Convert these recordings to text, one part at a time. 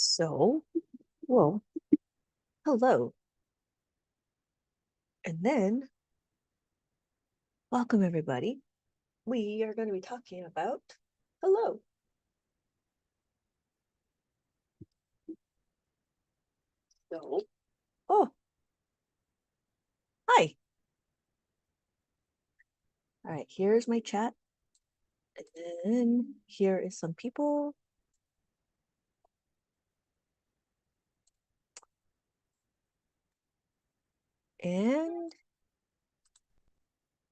So, whoa, hello. And then, welcome everybody. We are going to be talking about hello. So, oh, hi. All right, here's my chat. And then here is some people. And,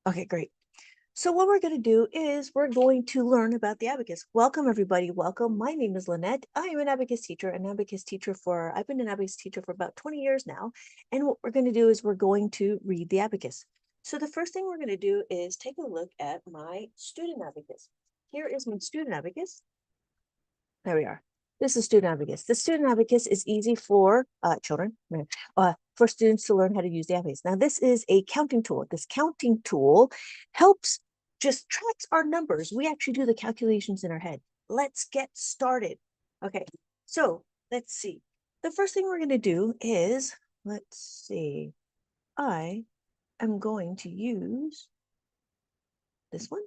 okay, great. So what we're going to do is we're going to learn about the abacus. Welcome, everybody. Welcome. My name is Lynette. I am an abacus teacher, I've been an abacus teacher for about 20 years now. And what we're going to do is we're going to read the abacus. So the first thing we're going to do is take a look at my student abacus. Here is my student abacus. There we are. This is student abacus. The student abacus is easy for children, for students to learn how to use the abacus. Now, this is a counting tool. This counting tool helps just tracks our numbers. We actually do the calculations in our head. Let's get started. Okay, so let's see. The first thing we're going to do is, let's see, I am going to use this one.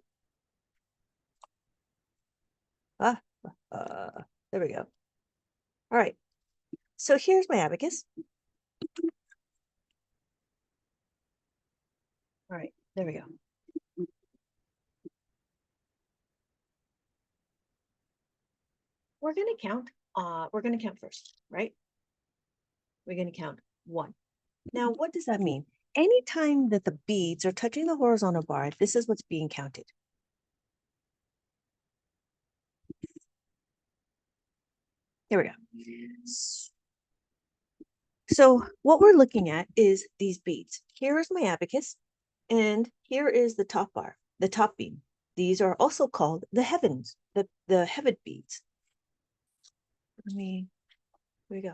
There we go. All right, so here's my abacus. All right, there we go. We're going to count. We're going to count first, right? We're going to count 1. Now, what does that mean? Anytime that the beads are touching the horizontal bar, this is what's being counted. Here we go. So what we're looking at is these beads. Here is my abacus, and here is the top bar, the top beam. These are also called the heavens, the heaven beads. Here we go.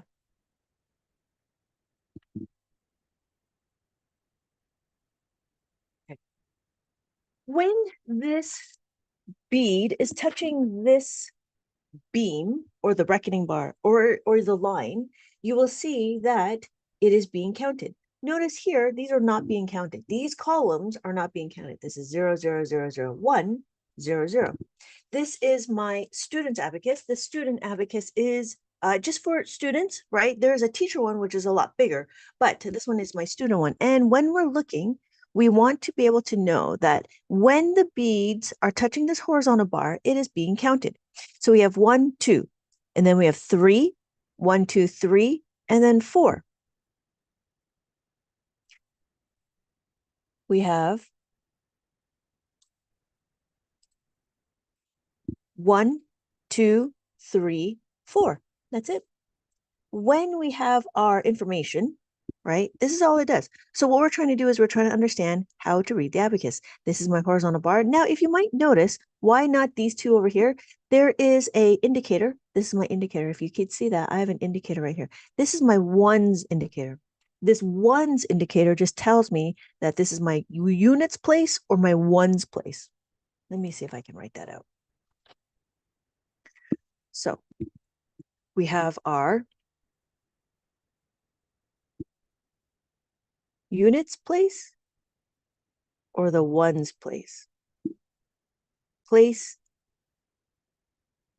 Okay. When this bead is touching this beam or the reckoning bar or the line, you will see that it is being counted. Notice here, these are not being counted. These columns are not being counted. This is 0, 0, 0, 0, 1, 0, 0. This is my student abacus. The student abacus is just for students, right? There's a teacher one, which is a lot bigger, but this one is my student one. And when we're looking, we want to be able to know that when the beads are touching this horizontal bar, it is being counted. So we have 1, 2, and then we have 3, 1, 2, 3, and then 4. We have 1, 2, 3, 4. That's it. When we have our information, right, this is all it does. So what we're trying to do is we're trying to understand how to read the abacus. This is my horizontal bar. Now, if you might notice, why not these two over here? There is a indicator. This is my indicator. If you could see that, I have an indicator right here. This is my ones indicator. This ones indicator just tells me that this is my units place or my ones place. Let me see if I can write that out. So we have our units place or the ones place. Place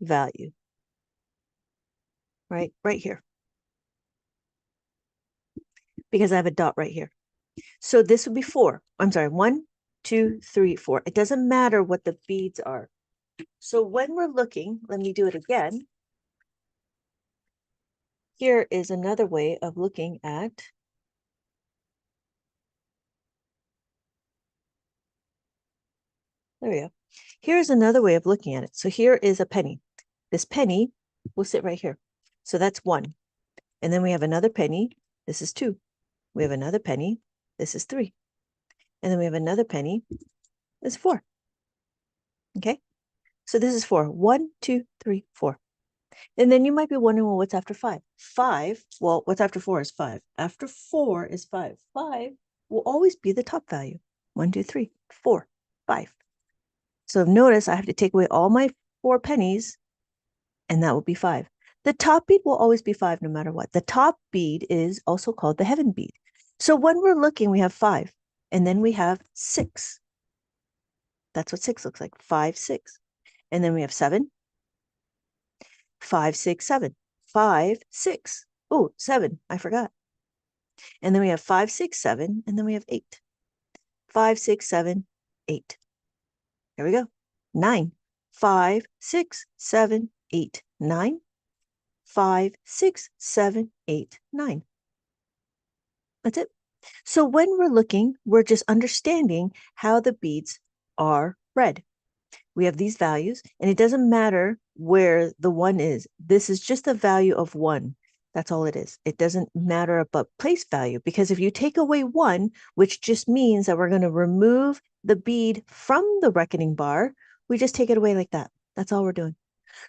value. Right here. Because I have a dot right here. So this would be 4. I'm sorry, 1, 2, 3, 4. It doesn't matter what the beads are. So when we're looking, let me do it again. Here is another way of looking at there we go. Here's another way of looking at it. So here is a penny. This penny will sit right here. So that's 1. And then we have another penny. This is 2. We have another penny. This is 3. And then we have another penny. This is 4. Okay. So this is 4. 1, 2, 3, 4. And then you might be wondering, well, what's after 5? 5, well, what's after 4 is 5. After 4 is 5. 5 will always be the top value. 1, 2, 3, 4, 5. So notice I have to take away all my 4 pennies, and that will be 5. The top bead will always be 5 no matter what. The top bead is also called the heaven bead. So when we're looking, we have 5, and then we have 6. That's what 6 looks like, 5, 6. And then we have 7, 5, 6, 7, 5, 6. Oh, 7, I forgot. And then we have 5, 6, 7, and then we have 8. 5, 6, 7, 8. There we go. 9. 5, 6, 7, 8, 9. 5, 6, 7, 8, 9. That's it. So when we're looking, we're just understanding how the beads are read. We have these values, and it doesn't matter where the 1 is. This is just the value of 1. That's all it is. It doesn't matter about place value, because if you take away 1, which just means that we're going to remove the bead from the reckoning bar, we just take it away like that. That's all we're doing.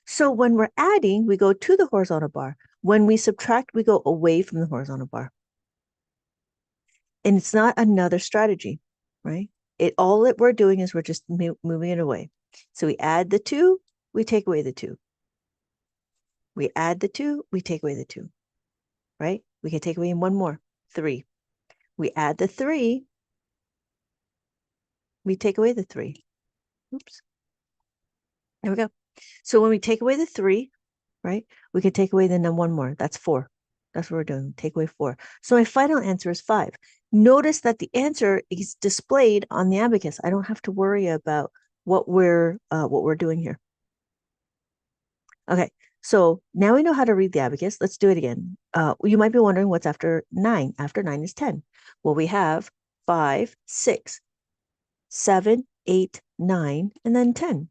So when we're adding, we go to the horizontal bar. When we subtract, we go away from the horizontal bar. And it's not another strategy, right? All that we're doing is we're just moving it away. So we add the 2, we take away the 2. We add the 2, we take away the 2, right? We can take away one more, 3. We add the 3, we take away the 3. Oops. There we go. So when we take away the 3, right, we can take away the one more. That's 4. That's what we're doing. Take away 4. So my final answer is 5. Notice that the answer is displayed on the abacus. I don't have to worry about what we're doing here. Okay, so now we know how to read the abacus. Let's do it again. You might be wondering what's after 9. After 9 is 10. Well, we have 5, 6, 7, 8, 9, and then 10.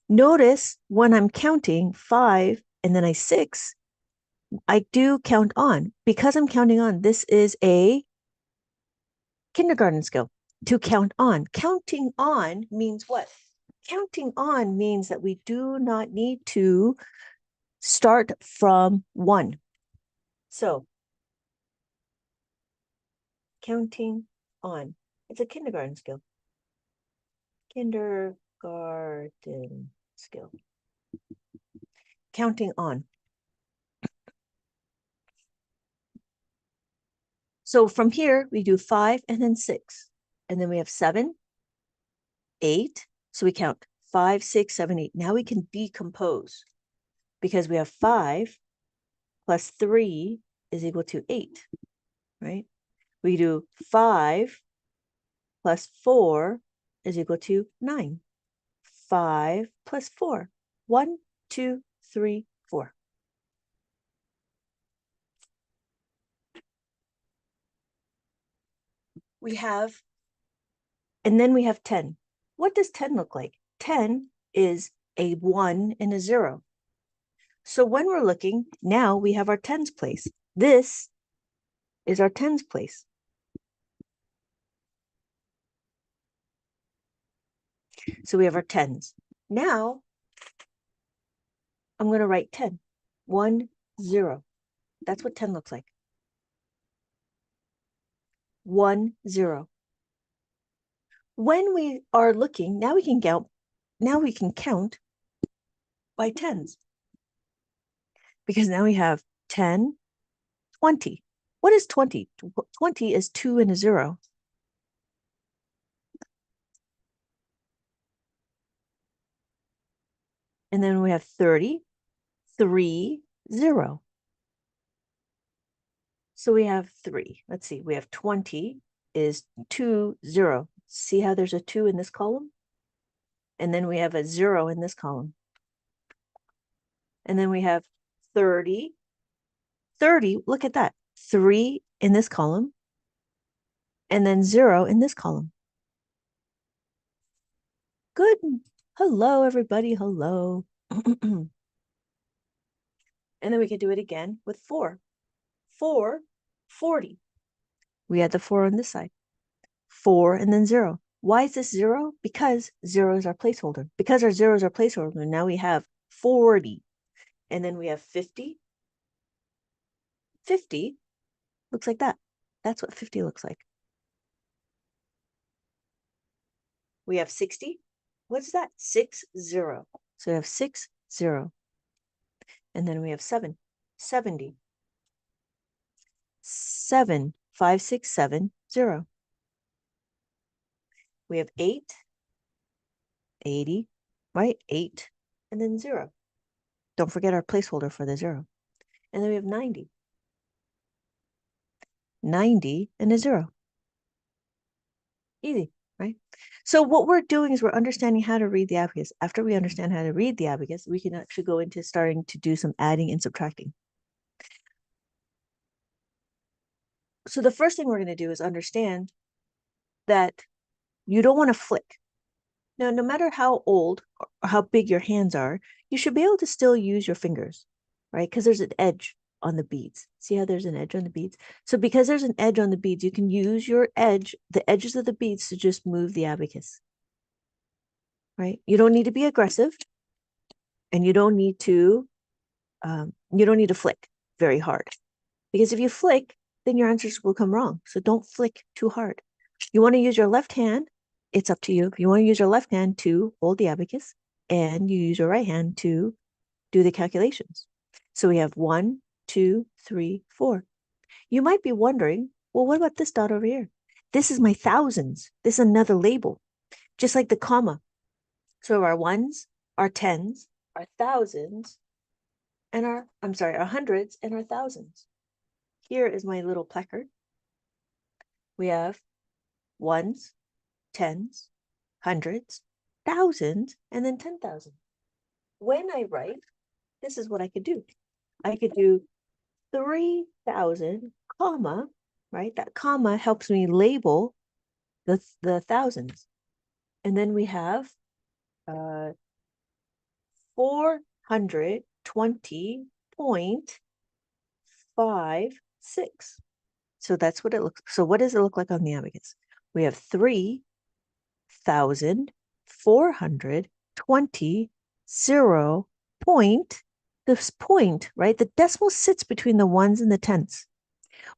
Notice when I'm counting 5 and then 6, I do count on. Because I'm counting on, this is a kindergarten skill, to count on. Counting on means what? Counting on means that we do not need to start from 1. So counting on. It's a kindergarten skill. Kindergarten skill. Counting on. So from here, we do 5 and then 6. And then we have 7, 8. So we count 5, 6, 7, 8. Now we can decompose, because we have 5 plus 3 is equal to 8, right? We do 5 plus 4 is equal to 9. 5 plus 4. 1, 2, 3, 4. We have, and then we have 10. What does 10 look like? 10 is a 1 and a 0. So when we're looking, now we have our tens place. This is our tens place. So we have our tens. Now I'm going to write 10. 1, 0. That's what 10 looks like. 1, 0. When we are looking, now we can count by tens. Because now we have 10, 20. What is 20? 20 is 2 and a 0. And then we have 30, 3, 0. So we have 3. Let's see. We have 20 is 2, 0. See how there's a 2 in this column? And then we have a 0 in this column. And then we have 30. 30, look at that. 3 in this column. And then 0 in this column. Good. Hello, everybody. Hello. And then we can do it again with 4. 4, 40. We had the 4 on this side. 4 and then 0. Why is this 0? Because 0 is our placeholder. Because our 0 is our placeholder, now we have 40. And then we have 50. 50 looks like that. That's what 50 looks like. We have 60. What's that? 6, 0. So we have 6, 0. And then we have 7, 70. 7, 5, 6, 7, 0. We have 8, 80, right? 8, and then 0. Don't forget our placeholder for the 0. And then we have 90. 90 and a 0. Easy, right? So what we're doing is we're understanding how to read the abacus. After we understand how to read the abacus, we can actually go into starting to do some adding and subtracting. So the first thing we're going to do is understand that you don't want to flick. Now, no matter how old or how big your hands are, you should be able to still use your fingers, right? Because there's an edge on the beads. See how there's an edge on the beads? So because there's an edge on the beads, you can use your edge, the edges of the beads to just move the abacus, right? You don't need to be aggressive and you don't need to flick very hard, because if you flick, then your answers will come wrong. So don't flick too hard. You want to use your left hand. It's up to you. If you want to use your left hand to hold the abacus and you use your right hand to do the calculations. So we have 1, 2, 3, 4. You might be wondering, well, what about this dot over here? This is my thousands. This is another label, just like the comma. So our ones, our tens, our thousands, and our hundreds and our thousands. Here is my little placard. We have ones, tens, hundreds, thousands, and then 10,000. When I write, this is what I could do. I could do 3,000, comma, right? That comma helps me label the thousands. And then we have 420.56. So that's what it looks. So what does it look like on the abacus? We have 3,420, 0 point, this point, right? The decimal sits between the ones and the tenths.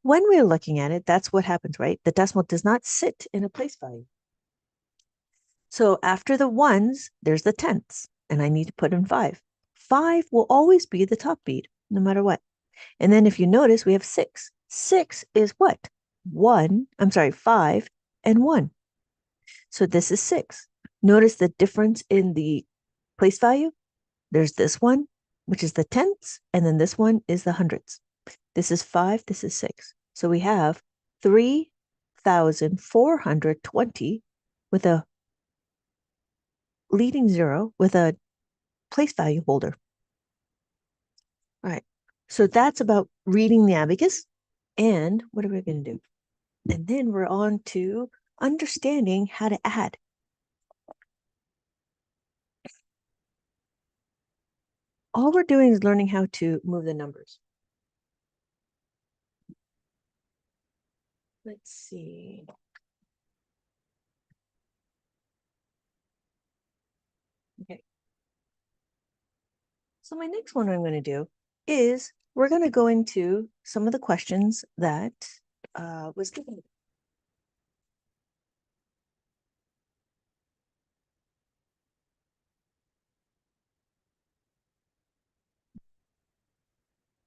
When we're looking at it, that's what happens, right? The decimal does not sit in a place value. So after the ones, there's the tenths, and I need to put in 5. 5 will always be the top bead, no matter what. And then if you notice, we have 6. 6 is what? 5 and 1. So this is 6. Notice the difference in the place value. There's this one, which is the tenths, and then this one is the hundreds. This is 5, this is 6. So we have 3,420 with a leading 0 with a place value holder. All right. So that's about reading the abacus. And what are we going to do? And then we're on to understanding how to add. All we're doing is learning how to move the numbers. Let's see. Okay. So my next one I'm going to do is we're going to go into some of the questions that was given.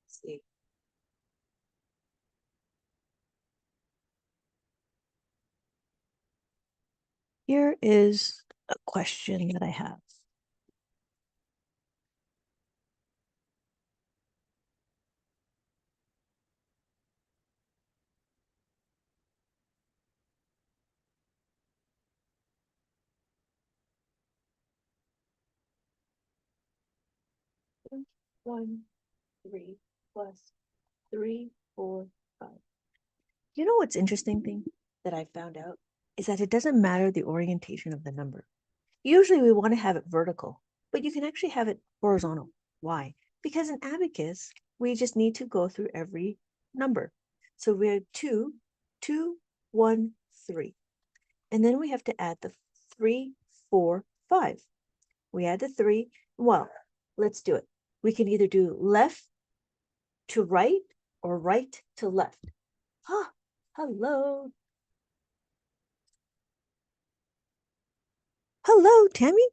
Let's see. Here is a question that I have. One, 3 plus 3, 4, 5. You know what's interesting thing that I found out is that it doesn't matter the orientation of the number. Usually we want to have it vertical, but you can actually have it horizontal. Why? Because in abacus, we just need to go through every number. So we have 2, 2, 1, 3. And then we have to add the 3, 4, 5. We add the 3. Well, let's do it. We can either do left to right or right to left. Ah, hello. Hello, Tammy.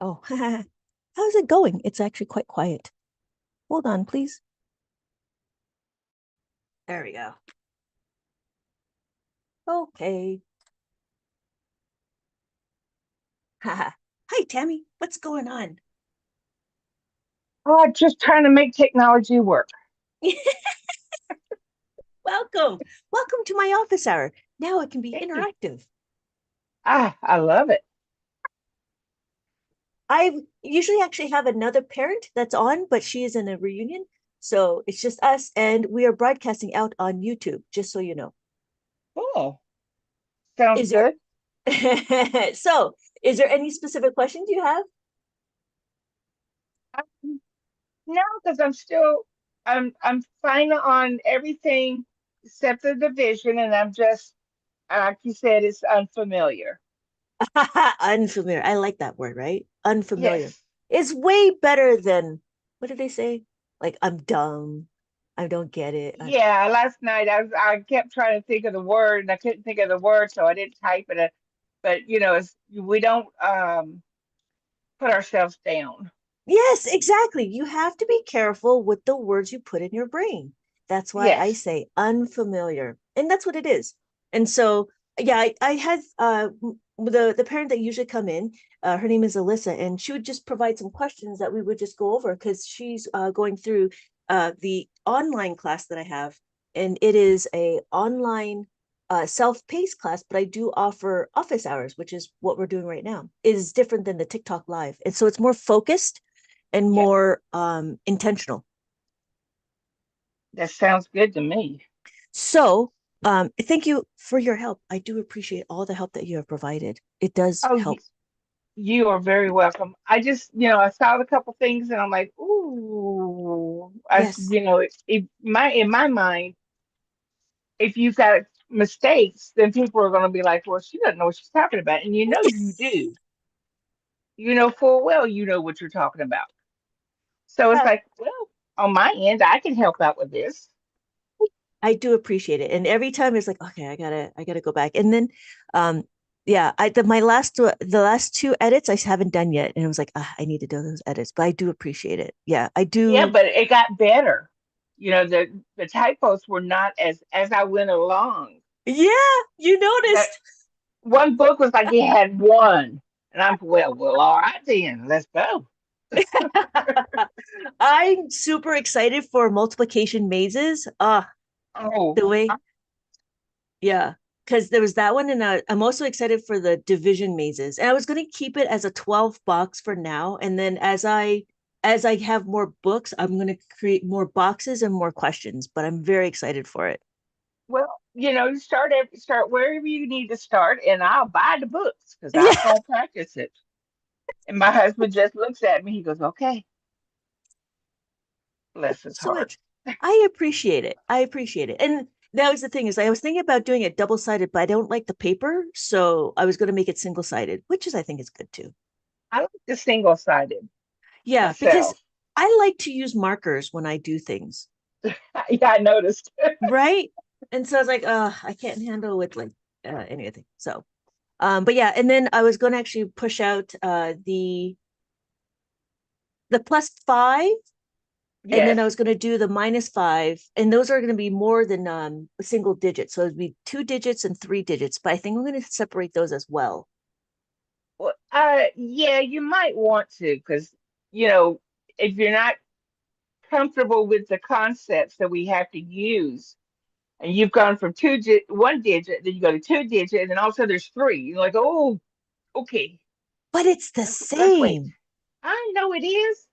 Oh, how's it going? It's actually quite quiet. Hold on, please. There we go. Okay. Hi, Tammy. What's going on? Oh, just trying to make technology work. Welcome. Welcome to my office hour. Now it can be Thank you. interactive. I love it. I usually actually have another parent that's on, but she is in a reunion. So it's just us, and we are broadcasting out on YouTube, just so you know. Cool. Sounds Is there good. so is there any specific questions you have? No, because I'm fine on everything except the division, and I'm just like you said, it's unfamiliar. Unfamiliar. I like that word, right? Unfamiliar. Yes. It's way better than what did they say? Like I'm dumb. I don't get it. Yeah. Last night I kept trying to think of the word, and I couldn't think of the word, so I didn't type it. But we don't put ourselves down. Yes, exactly. You have to be careful with the words you put in your brain. That's why I Yes. say unfamiliar. And that's what it is. And so, yeah, I had the parent that usually come in, her name is Alyssa, and she would just provide some questions that we would just go over because she's going through the online class that I have. And it is a online self-paced class, but I do offer office hours, which is what we're doing right now. It is different than the TikTok live. And so it's more focused and Yeah. more intentional. That sounds good to me. So thank you for your help. I do appreciate all the help that you have provided. It does Oh, help. you are very welcome. I just, I saw a couple things and I'm like, ooh, Yes. if my in my mind, if you've got mistakes, then people are going to be like, well, she doesn't know what she's talking about, and you do. You know full well you know what you're talking about. So it's Yeah, like, well, on my end, I can help out with this. I do appreciate it. And every time it's like, okay, I gotta go back. And then yeah, the last two edits I haven't done yet. And it was like, I need to do those edits, but I do appreciate it. Yeah, I Yeah, do. but it got better. The typos were not as I went along. Yeah, you That noticed. one book was like he had one. And I'm well, all right then, let's go. I'm super excited for multiplication mazes. Oh, The way, yeah, because there was that one, and I'm also excited for the division mazes. And I was going to keep it as a 12 box for now, and then as I have more books, I'm going to create more boxes and more questions. But I'm very excited for it. well, you start wherever you need to start, and I'll buy the books because I'm Yeah, gonna practice it. And my husband just looks at me. He goes, "Okay, bless his so heart." much. I appreciate it. I appreciate it. And that was the thing is I was thinking about doing it double sided, but I don't like the paper, so I was going to make it single sided, which is I think is good too. I like the single sided Yeah, because myself. I like to use markers when I do things, Yeah, I noticed. right? And so I was like, I can't handle with like anything. So, but yeah, and then I was going to actually push out the +5, and then I Yes. was going to do the -5, and those are going to be more than a single digit. So it'd be 2 digits and 3 digits, but I think I'm going to separate those as well. Well, yeah, you might want to because you know if you're not comfortable with the concepts that we have to use, and you've gone from one digit, then you go to two digit, and then also there's three. You're like, oh, okay, But it's the let's wait. same. I know it is,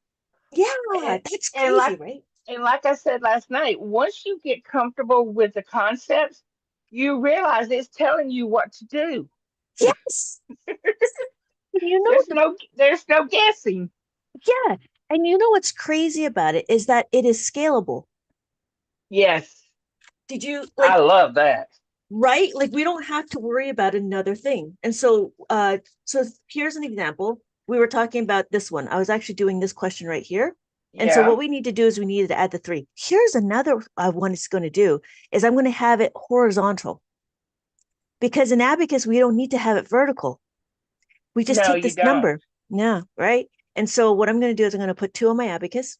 Yeah, and that's and crazy, like right? and like I said last night, once you get comfortable with the concepts, you realize it's telling you what to do. Yes. You know, There's no guessing. yeah. And you know what's crazy about it is that it is scalable. Yes, Did you I like, love that. right? Like we don't have to worry about another thing. And so here's an example. We were talking about this one. I was actually doing this question right here. And so Yeah. what we need to do is we need to add the three. Here's another one it's going to do is I'm going to have it horizontal because in abacus we don't need to have it vertical. We just No, take you this don't. number. Yeah, right. And so what I'm going to do is I'm going to put 2 on my abacus.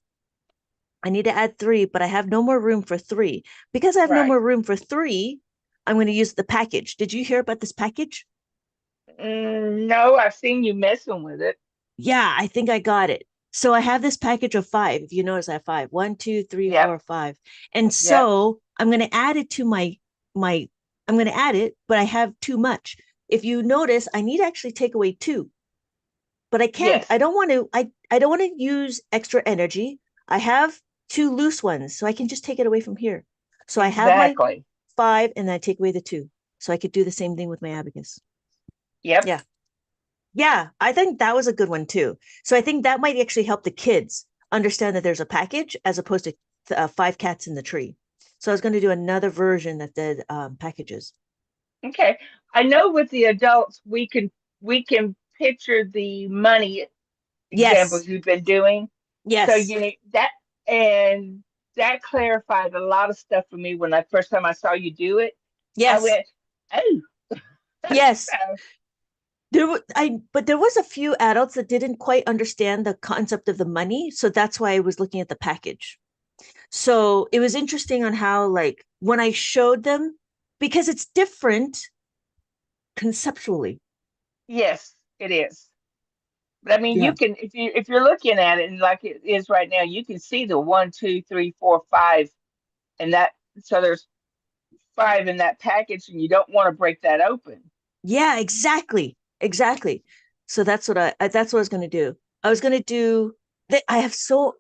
I need to add 3, but I have no more room for 3. Because I have no Right. more room for 3, I'm going to use the package. Did you hear about this package? No, I've seen you messing with it. Yeah, I think I got it. So I have this package of 5. If you notice, I have 5. 1, 2, 3, Yep. 4, 5. And Yep. so I'm going to add it to my. I'm going to add it, but I have too much. If you notice, I need to actually take away 2, but I can't. Yes. I don't want to use extra energy. I have 2 loose ones, so I can just take it away from here. So I have my Exactly. 5, and then I take away the 2. So I could do the same thing with my abacus. Yep. Yeah. Yeah, I think that was a good one too. So I think that might actually help the kids understand that there's a package as opposed to 5 cats in the tree. So I was going to do another version that did packages. Okay. I know with the adults we can picture the money Yes. examples you've been doing. So Yes. you need that, and that clarified a lot of stuff for me when I first time I saw you do it. I Yes. went, oh, Yes. so, But there was a few adults that didn't quite understand the concept of the money, so that's why I was looking at the package. So it was interesting on how, like, when I showed them, because it's different conceptually. yes, it is. But I mean, Yeah. you can if you're looking at it and like it is right now, you can see the 1, 2, 3, 4, 5, and that so there's 5 in that package, and you don't want to break that open. Yeah, exactly. Exactly. So that's what I was going to do. I was going to do that. I have so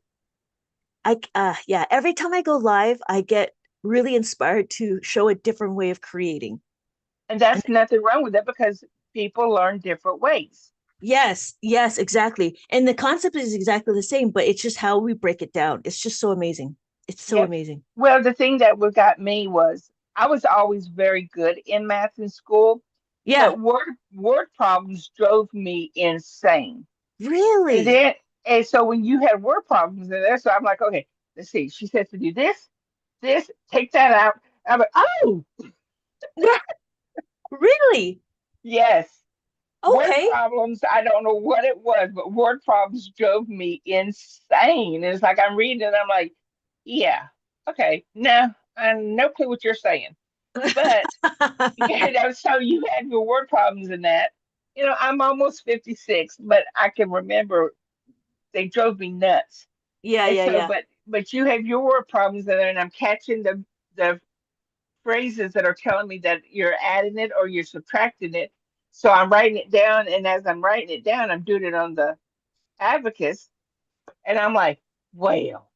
I yeah, every time I go live, I get really inspired to show a different way of creating. And And that's nothing wrong with it because people learn different ways. yes, yes, exactly. And the concept is exactly the same, but it's just how we break it down. It's just so amazing. It's so Yep. amazing. Well, the thing that what got me was I was always very good in math in school, Yeah, but word problems drove me insane. And really. then and so when you had word problems in there, so I'm like, okay, let's see. She says to do this, take that out. I'm like, oh, Really? yes. Word Okay. problems, I don't know what it was, but word problems drove me insane. It's like I'm reading it, I'm like, yeah, okay, no, I have no clue what you're saying. But so you had your word problems in that. I'm almost 56, but I can remember they drove me nuts. Yeah, And yeah, so, yeah. but you have your word problems in there, and I'm catching the phrases that are telling me that you're adding it or you're subtracting it. So I'm writing it down, and as I'm writing it down, I'm doing it on the abacus, and I'm like, well,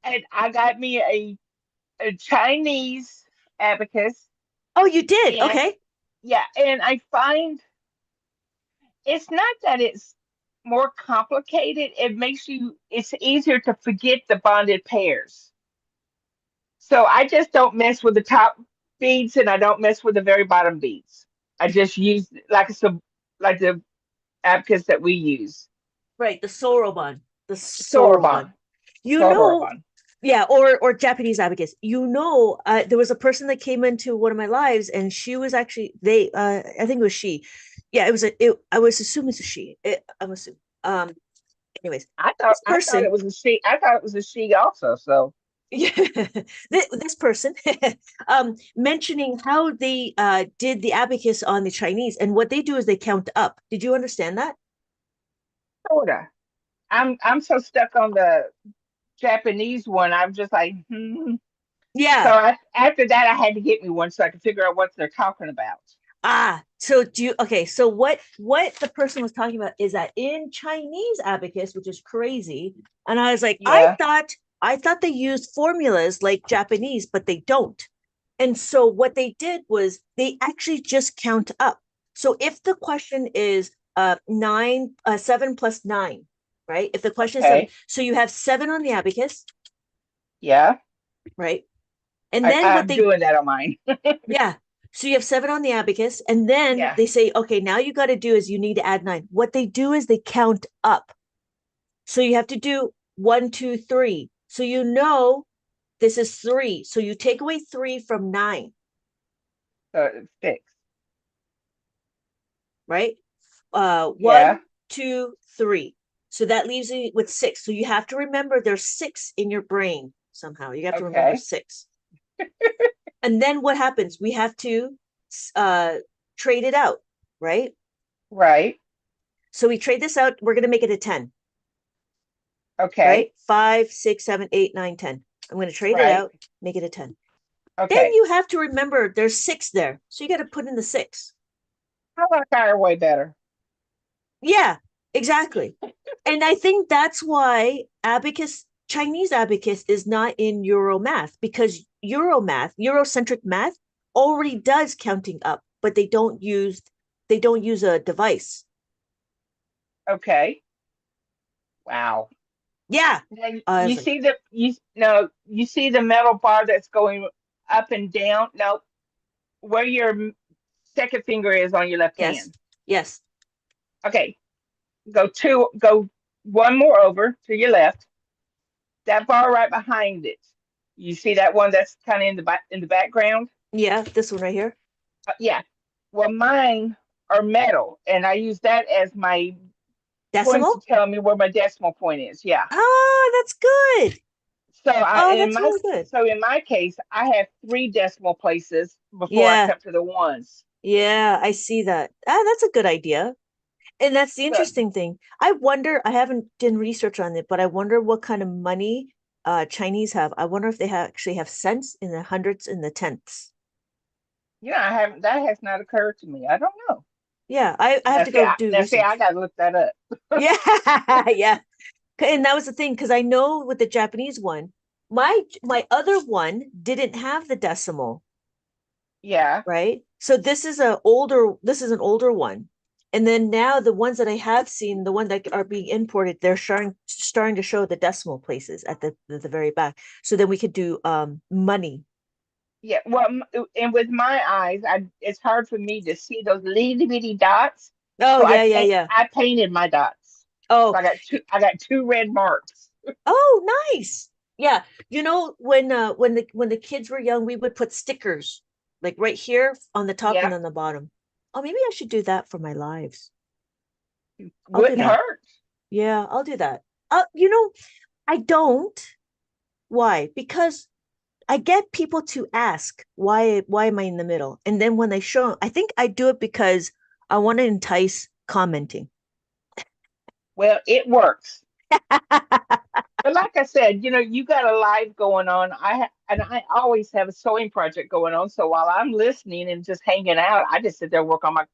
and I got me a Chinese abacus, Oh, you did. and Okay. yeah, and I find it's not that it's more complicated. It's easier to forget the bonded pairs. So I just don't mess with the top beads and I don't mess with the very bottom beads. I just use like the abacus that we use. Right, the Soroban. The Soroban. Soroban. You know, Soroban. yeah, or Japanese abacus. There was a person that came into one of my lives, and she was actually I think it was she. Yeah, I was assuming it's a she. I'm assuming. Anyways, I thought this I thought it person, was a she. I thought it was a she also. So yeah, this person, mentioning how they did the abacus on the Chinese, and what they do is they count up. Did you understand that? sorta. I'm so stuck on the Japanese one. I'm just like, hmm. So Yeah. after that, I had to get me one so I could figure out what they're talking about. So okay, so what the person was talking about is that in Chinese abacus, which is crazy, and I was like, Yeah. I thought they used formulas like Japanese, but they don't. And so what they did was they actually just count up. So if the question is 7 plus 9, right? If the question is 7, Okay. so you have 7 on the abacus, Yeah. right? And then what I'm they doing that on mine. Yeah. So you have 7 on the abacus, and then Yeah. they say, okay, now you got to do is you need to add 9. What they do is they count up. So you have to do 1, 2, 3. So you know this is 3. So you take away 3 from 9. So it's fixed. right? Yeah. One, two, three. So that leaves you with six. So you have to remember there's six in your brain somehow. You have to remember Okay. six. And then what happens? We have to uh, trade it out, right? Right. So we trade this out. We're going to make it a 10, right? Okay. 5, 6, 7, 8, 9, 10. I'm going to trade it Right. out, make it a 10. Then Okay. you have to remember there's six there. So you got to put in the six. I like our way better. Yeah, exactly. And I think that's why abacus, Chinese abacus, is not in Euro math, because Euro math, Eurocentric math, already does counting up, but they don't use a device. Okay. Wow. Yeah. Now I you was like, see the you no you see the metal bar that's going up and down. Now where your second finger is on your left yes, hand. yes. Okay. Go one more over to your left. That bar right behind it. You see that one that's kind of in the background? Yeah, this one right here. Yeah. Well, mine are metal, and I use that as my point to Decimal? tell me where my decimal point is. Yeah. Oh, that's good. Oh, that's really good. So in my case, I have three decimal places before I Yeah, come to the ones. yeah, I see that. That's a good idea. And that's the So interesting thing. I wonder, I haven't done research on it, but I wonder what kind of money Chinese have. I wonder if they actually have cents in the hundreds and the tenths. yeah, I haven't. That has not occurred to me. I don't know. Yeah, I have to go do Now see, I research. gotta look that up. Yeah, yeah. And that was the thing, because I know with the Japanese one, my other one didn't have the decimal, Yeah, right? So this is an older one. And then now the ones that I have seen, the ones that are being imported, they're starting to show the decimal places at the very back. So then we could do money. yeah. Well, and with my eyes, it's hard for me to see those little bitty dots. Oh So yeah, yeah, yeah. I painted my dots. Oh, So I got two red marks. oh, nice. Yeah. When the kids were young, we would put stickers like right here on the top and Yeah, on the bottom. Oh, maybe I should do that for my lives. I'll do wouldn't that. hurt. Yeah, I'll do that. I don't. Why? Because I get people to ask why am I in the middle? And then when they show, I think I do it because I want to entice commenting. Well, it works. But like I said, you got a live going on. And I always have a sewing project going on. So while I'm listening and just hanging out, I just sit there and work on my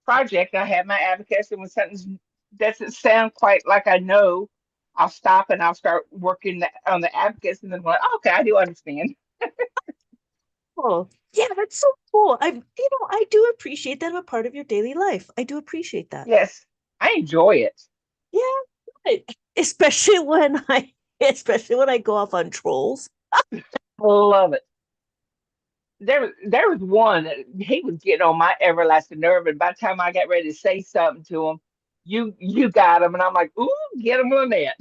project. I have my abacus, and when something doesn't sound quite like I know, I'll stop and I'll start working on the abacus, and then I'm like, okay, I do understand. Oh, yeah, that's so cool. I do appreciate that I'm a part of your daily life. I do appreciate that. Yes, I enjoy it. Yeah, right. Especially when I go off on trolls. I love it. There was one that he was getting on my everlasting nerve, and by the time I got ready to say something to him, you got him, and I'm like, ooh, get him, Lynette.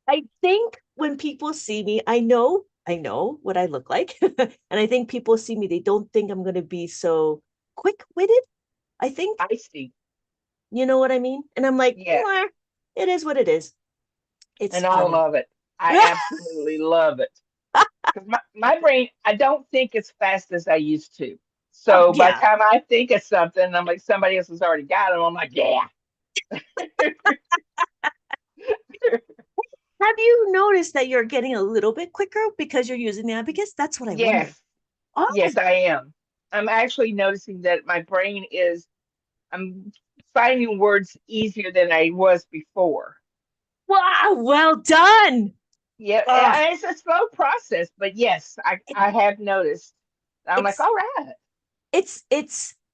I think when people see me, I know what I look like. And I think people see me, they don't think I'm going to be so quick-witted. I think, I see. you know what I mean? And I'm like, Yeah, it is what it is. It's and I funny. love it. I absolutely love it. Because my brain, I don't think as fast as I used to. Oh, So by the yeah. time I think of something, I'm like, somebody else has already got it. I'm like, yeah. Have you noticed that you're getting a little bit quicker because you're using the abacus? That's what I wonder. Yes, Oh, yes, I am. I'm actually noticing that I'm finding words easier than I was before. wow, well done. Yeah, Oh, and it's a slow process, but yes, I have noticed. I'm like, it's all right.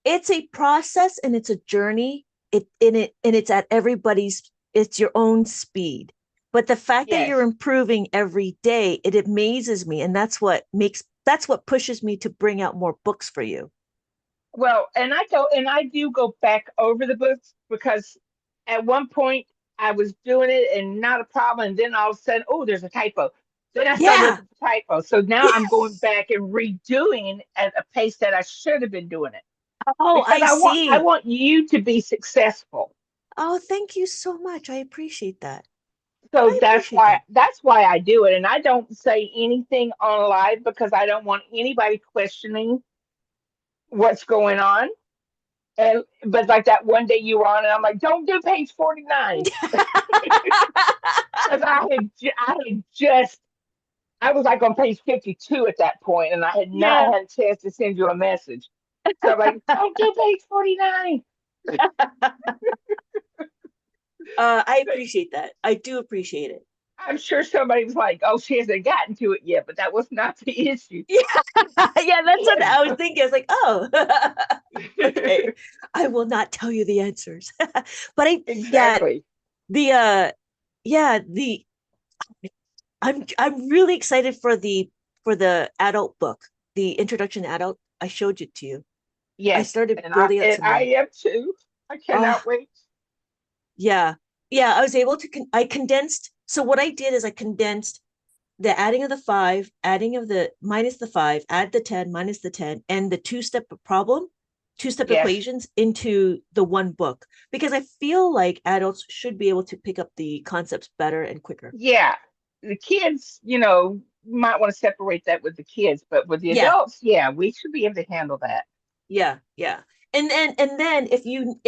it's a process and it's a journey. It's at everybody's, it's your own speed. But the fact that you're Yes. improving every day, it amazes me. And that's what pushes me to bring out more books for you. Well, and I do go back over the books because at one point I was doing it and not a problem, and then all of a sudden, oh, there's a typo. Then I started looking Yeah. for typo. So now I'm going back and redoing at a pace that I should have been doing it. Oh, because I I see. want you to be successful. Oh, thank you so much. I appreciate that. So I appreciate that. that's why I do it. And I don't say anything on live because I don't want anybody questioning what's going on. And but like that one day you were on, and I'm like, don't do page 49 because I had just I was like on page 52 at that point, and I had not Yeah. had a chance to send you a message. So I'm like, don't do page 49. I appreciate that. I do appreciate it. I'm sure somebody was like, oh, she hasn't gotten to it yet, but that was not the issue. Yeah, yeah, that's what I was thinking. I was like, oh, okay. I will not tell you the answers. But yeah, Exactly. the yeah, the I'm really excited for the adult book, the introduction to adult. I showed it to you. I Yes, started building up and some I more. am too. I Oh, cannot wait. yeah. Yeah, I was able to I condensed. So what I did is I condensed the adding of the five, adding of the minus the five, add the 10, minus the 10, and the two-step problem, two-step Yes. equations into the one book because I feel like adults should be able to pick up the concepts better and quicker. Yeah. The kids, you might want to separate that with the kids, but with the Yeah, adults, yeah, we should be able to handle that. yeah, yeah. And then if you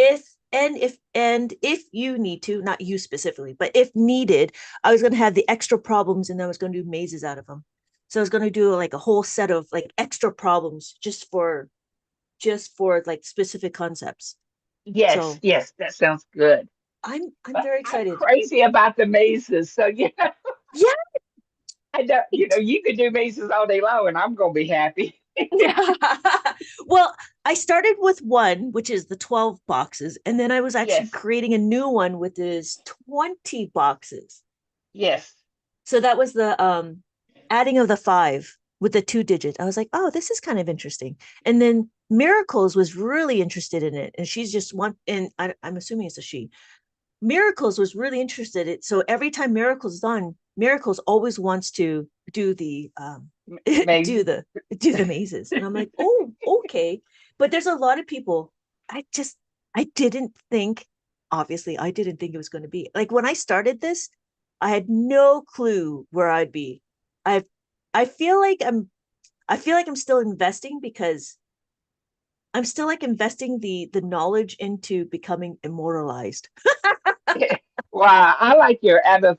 need to, not you specifically, but if needed, I was going to have the extra problems and I was going to do mazes out of them. So I was going to do like a whole set of like extra problems just for like specific concepts. Yes, So yes, that sounds good. I'm But very I'm excited. crazy about the mazes. So, Yeah. I don't, you could do mazes all day long and I'm going to be happy. Well, I started with one, which is the 12 boxes, and then I was actually Yes, creating a new one with this 20 boxes. yes. So that was the adding of the five with the two digit. I was like, oh, this is kind of interesting. And then Miracles was really interested in it. And she's just one, and I'm assuming it's a she. Miracles was really interested in it. So every time Miracles is on, Miracles always wants to do the do Mazes. the do the mazes. And I'm like, oh, okay. But there's a lot of people. I didn't think, obviously, I didn't think it was going to be. Like when I started this, I had no clue where I'd be. I I feel like I'm still investing because I'm still like investing the knowledge into becoming immortalized. Wow, I like your abba,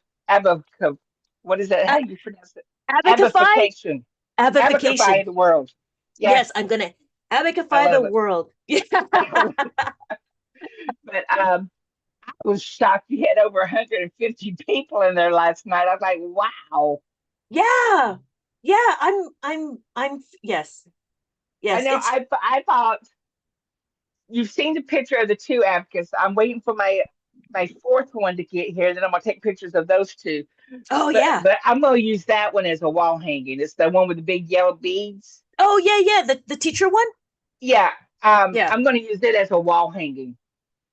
what is that? How do you pronounce it? Abacify, Abification. abification. Abify the world. Yes, Yes, I'm gonna I abacify the love it. world. Yeah, But I was shocked you had over 150 people in there last night. I was like, wow. yeah, yeah. I'm. Yes, I yes. know I thought you've seen the picture of the two abacus. I'm waiting for my fourth one to get here. Then I'm gonna take pictures of those two. Oh But yeah. but I'm gonna use that one as a wall hanging. It's the one with the big yellow beads. Oh yeah, yeah. The teacher one. Yeah. Yeah. I'm gonna use it as a wall hanging.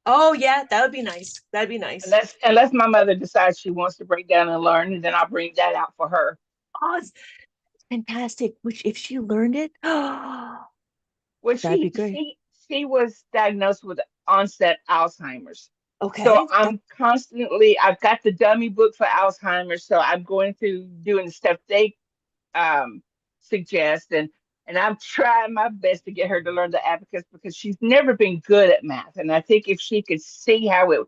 Oh yeah, that would be nice. That'd be nice. Unless my mother decides she wants to break down and learn, and then I'll bring that out for her. Oh, it's fantastic. Which if she learned it, Well, that'd be great. she was diagnosed with onset Alzheimer's. So Okay. I've got the dummy book for Alzheimer's. So I'm going through doing the stuff they um, suggest, and I'm trying my best to get her to learn the abacus because she's never been good at math. And I think if she could see how it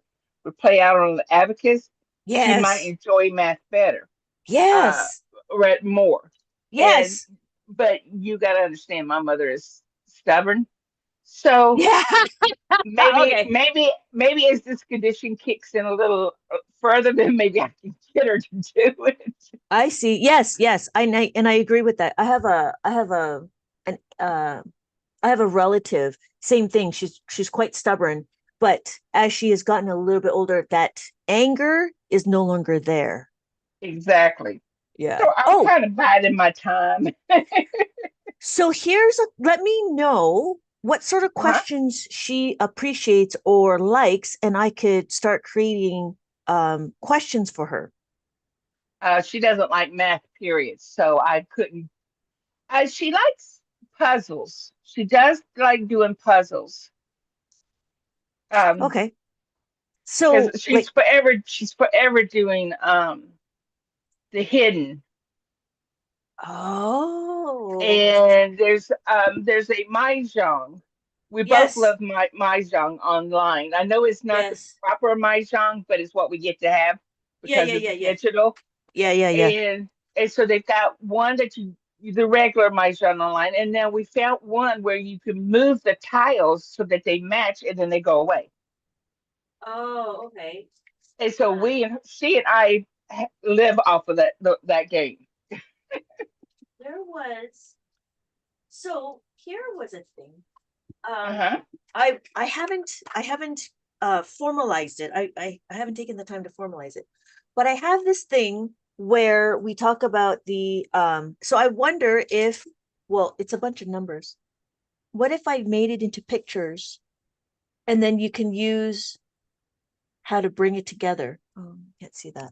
would play out on the abacus, she might Yes. enjoy math better, uh, Yes. read more. And Yes. but you got to understand, my mother is stubborn. So Yeah. Okay. maybe as this condition kicks in a little further, then maybe I can get her to do it. I see. Yes, yes. And I agree with that. An I have a relative, same thing. She's quite stubborn, but as she has gotten a little bit older, that anger is no longer there. Exactly. Yeah. So I'm Oh, kind of biding my time. so let me know what sort of Uh-huh. questions she appreciates or likes, and I could start creating questions for her. She doesn't like math, period. So I couldn't. She likes puzzles. she does like doing puzzles. Um, Okay. because So like, she's forever doing the hidden. oh, And there's a mahjong. We both yes, love mahjong online. I know it's not the yes. proper mahjong, but it's what we get to have Yeah, because yeah, it's yeah, yeah. digital. Yeah, yeah, yeah. And so they've got one that you the regular mahjong online, and now we found one where you can move the tiles so that they match and then they go away. Oh, okay. And so she and I live off of that game. There was so here was a thing. Uh Um, huh. I haven't formalized it. I haven't taken the time to formalize it, but I have this thing where we talk about the so I wonder if, well, it's a bunch of numbers. What if I made it into pictures and then you can use how to bring it together? Oh, can't see that.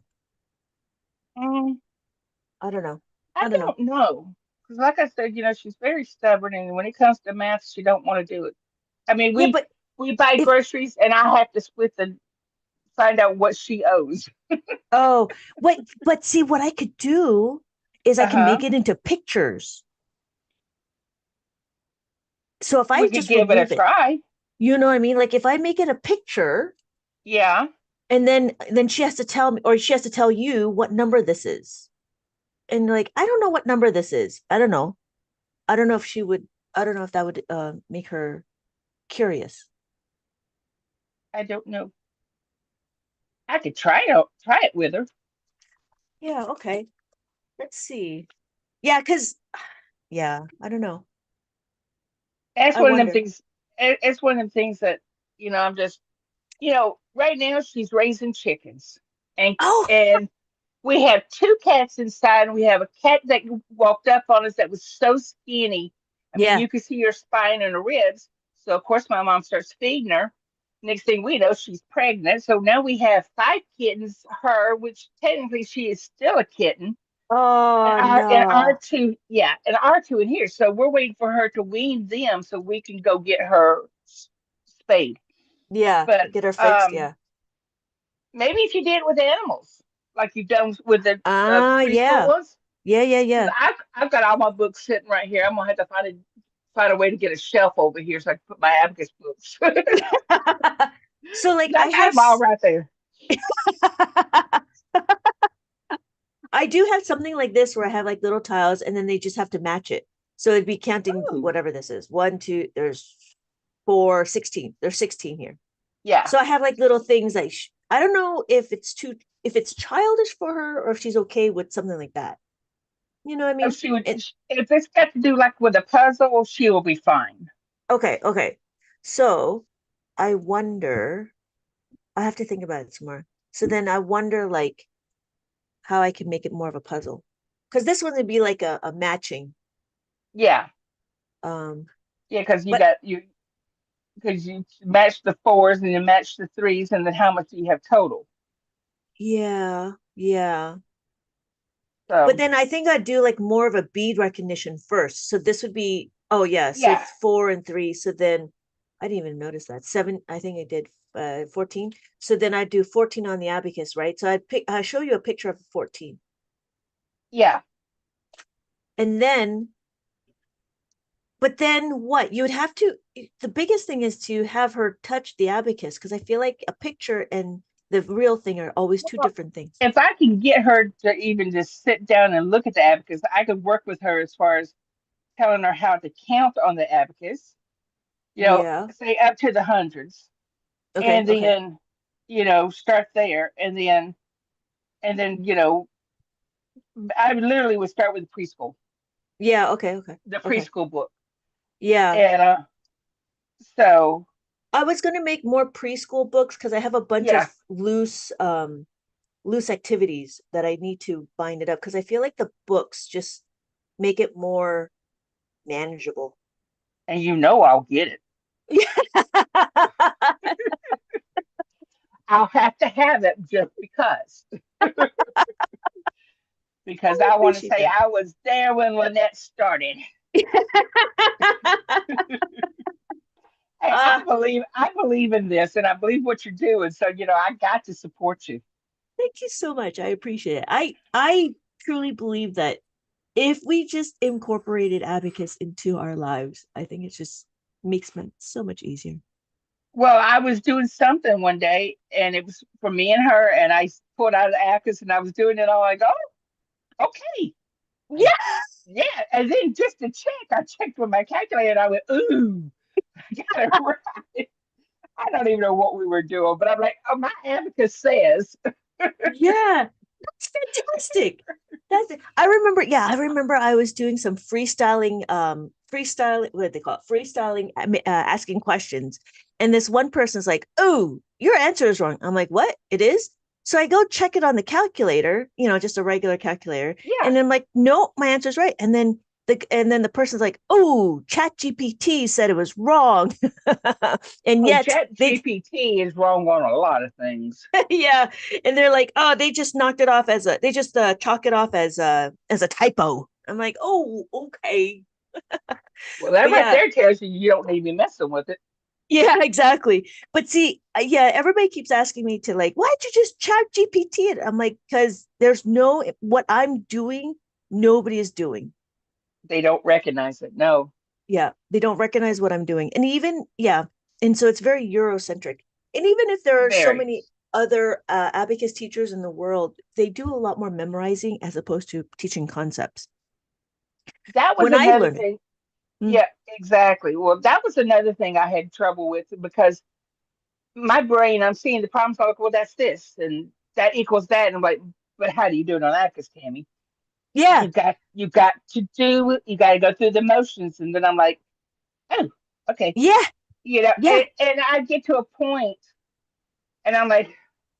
I don't know. I I don't know. don't know. Because like I said, she's very stubborn, and when it comes to math, she don't want to do it. I mean, Yeah, we but we buy if groceries, and I have to split the find out what she owes. oh, what but see what I could do is I can Uh-huh. make it into pictures. So if I We could just give it a remove it, try. you know what I mean? Like if I make it a picture Yeah, and then she has to tell me, or she has to tell you what number this is. And like, I don't know what number this is. I don't know. I don't know if she would, I don't know if that would make her curious. I don't know. I could try it with her. Yeah, okay. Let's see. Yeah, because yeah, I don't know. That's I one of them wonder. things. It's one of them things that I'm just right now she's raising chickens, and Oh, and we have two cats inside, and we have a cat that walked up on us that was so skinny. I mean, yeah. you could see her spine and her ribs. So, of course, my mom starts feeding her. Next thing we know, she's pregnant. So now we have five kittens, her, which technically she is still a kitten, and Oh our no. two, yeah, and our two in here. So we're waiting for her to wean them so we can go get her spayed. Yeah, But get her fixed. um, Yeah. maybe if you did it with animals, like you've done with the Ah, preschool yeah. ones. Yeah, yeah, Because yeah. I've got all my books sitting right here. I'm gonna have to find a way to get a shelf over here so I can put my abacus books. So like I got them all right there. I do have something like this where I have like little tiles and then they just have to match it. So it'd be counting Ooh, whatever this is. One, two, there's four, 16. There's 16 here. yeah. So I have like little things like I don't know if it's childish for her or if she's okay with something like that. You know what I If mean? she would, And if it's got to do like with a puzzle, she will be fine. okay, okay. So I wonder, I have to think about it some more. So then I wonder like how I can make it more of a puzzle. Because this one would be like a matching. Yeah, Um, yeah, because but you match the fours and you match the threes, and then how much do you have total? yeah, yeah. But So then I think I'd do like more of a bead recognition first. So this would be, oh yeah, so yeah, 4 and 3. So then I didn't even notice that. Seven, I think I did 14. So then I'd do 14 on the abacus, right? So I show you a picture of 14. yeah. And then, but then what? You would have to, the biggest thing is to have her touch the abacus because I feel like a picture and the real thing are always two Well, different things. if I can get her to even just sit down and look at the abacus, I could work with her as far as telling her how to count on the abacus, Yeah. say up to the hundreds, Okay. and Okay. then, start there, and then, I literally would start with preschool, Yeah. Okay. Okay. the Okay. preschool book. Yeah. And so, I was gonna make more preschool books because I have a bunch of yeah, loose activities that I need to bind it up because I feel like the books just make it more manageable. and I'll get it. I'll have to have it just because I I want to appreciate say that. I was there when Lynette started. Hey, uh, I believe in this, and I believe what you're doing. So I got to support you. Thank you so much. I appreciate it. I truly believe that if we just incorporated abacus into our lives, I think it just makes it so much easier. Well, I was doing something one day, and it was for me and her, and I pulled out the Acus, and I was doing it all like, oh, okay. I, Yeah, yeah, and then just to check, I checked with my calculator, and I went, ooh, I got it right. I don't even know what we were doing, but I'm like, oh, my abacus says. yeah, that's fantastic. That's it. I remember, yeah, I remember I was doing some freestyle, what do they call it? Freestyling, asking questions. And this one person's like, oh, your answer is wrong. I'm like, what? It is? So I go check it on the calculator, just a regular calculator. Yeah. And I'm like, no, my answer's right. And then the person's like, oh, Chat GPT said it was wrong. And Oh, yet Chat they GPT is wrong on a lot of things. yeah, and they're like, oh, they just knocked it off they just chalk it off as a typo. I'm like, oh, okay. Well, that But right yeah, there tells you you don't need to be messing with it. yeah, exactly. But see, yeah, everybody keeps asking me to, like, why'd you just Chat GPT it? I'm like, because there's no what I'm doing, nobody is doing. They don't recognize it. No, Yeah, they don't recognize what I'm doing. And even, yeah, and so it's very Eurocentric. And even if there are so very. many other abacus teachers in the world, they do a lot more memorizing as opposed to teaching concepts. That was When I another learn it. thing. Mm, Yeah, exactly. Well, that was another thing I had trouble with because my brain, I'm seeing the problem, so I'm like, well, that's this, and that equals that, and I'm like, but how do you do it on Acus, Tammy? yeah, You got to go through the motions, and then I'm like, oh, okay, yeah, yeah, and I get to a point, and I'm like,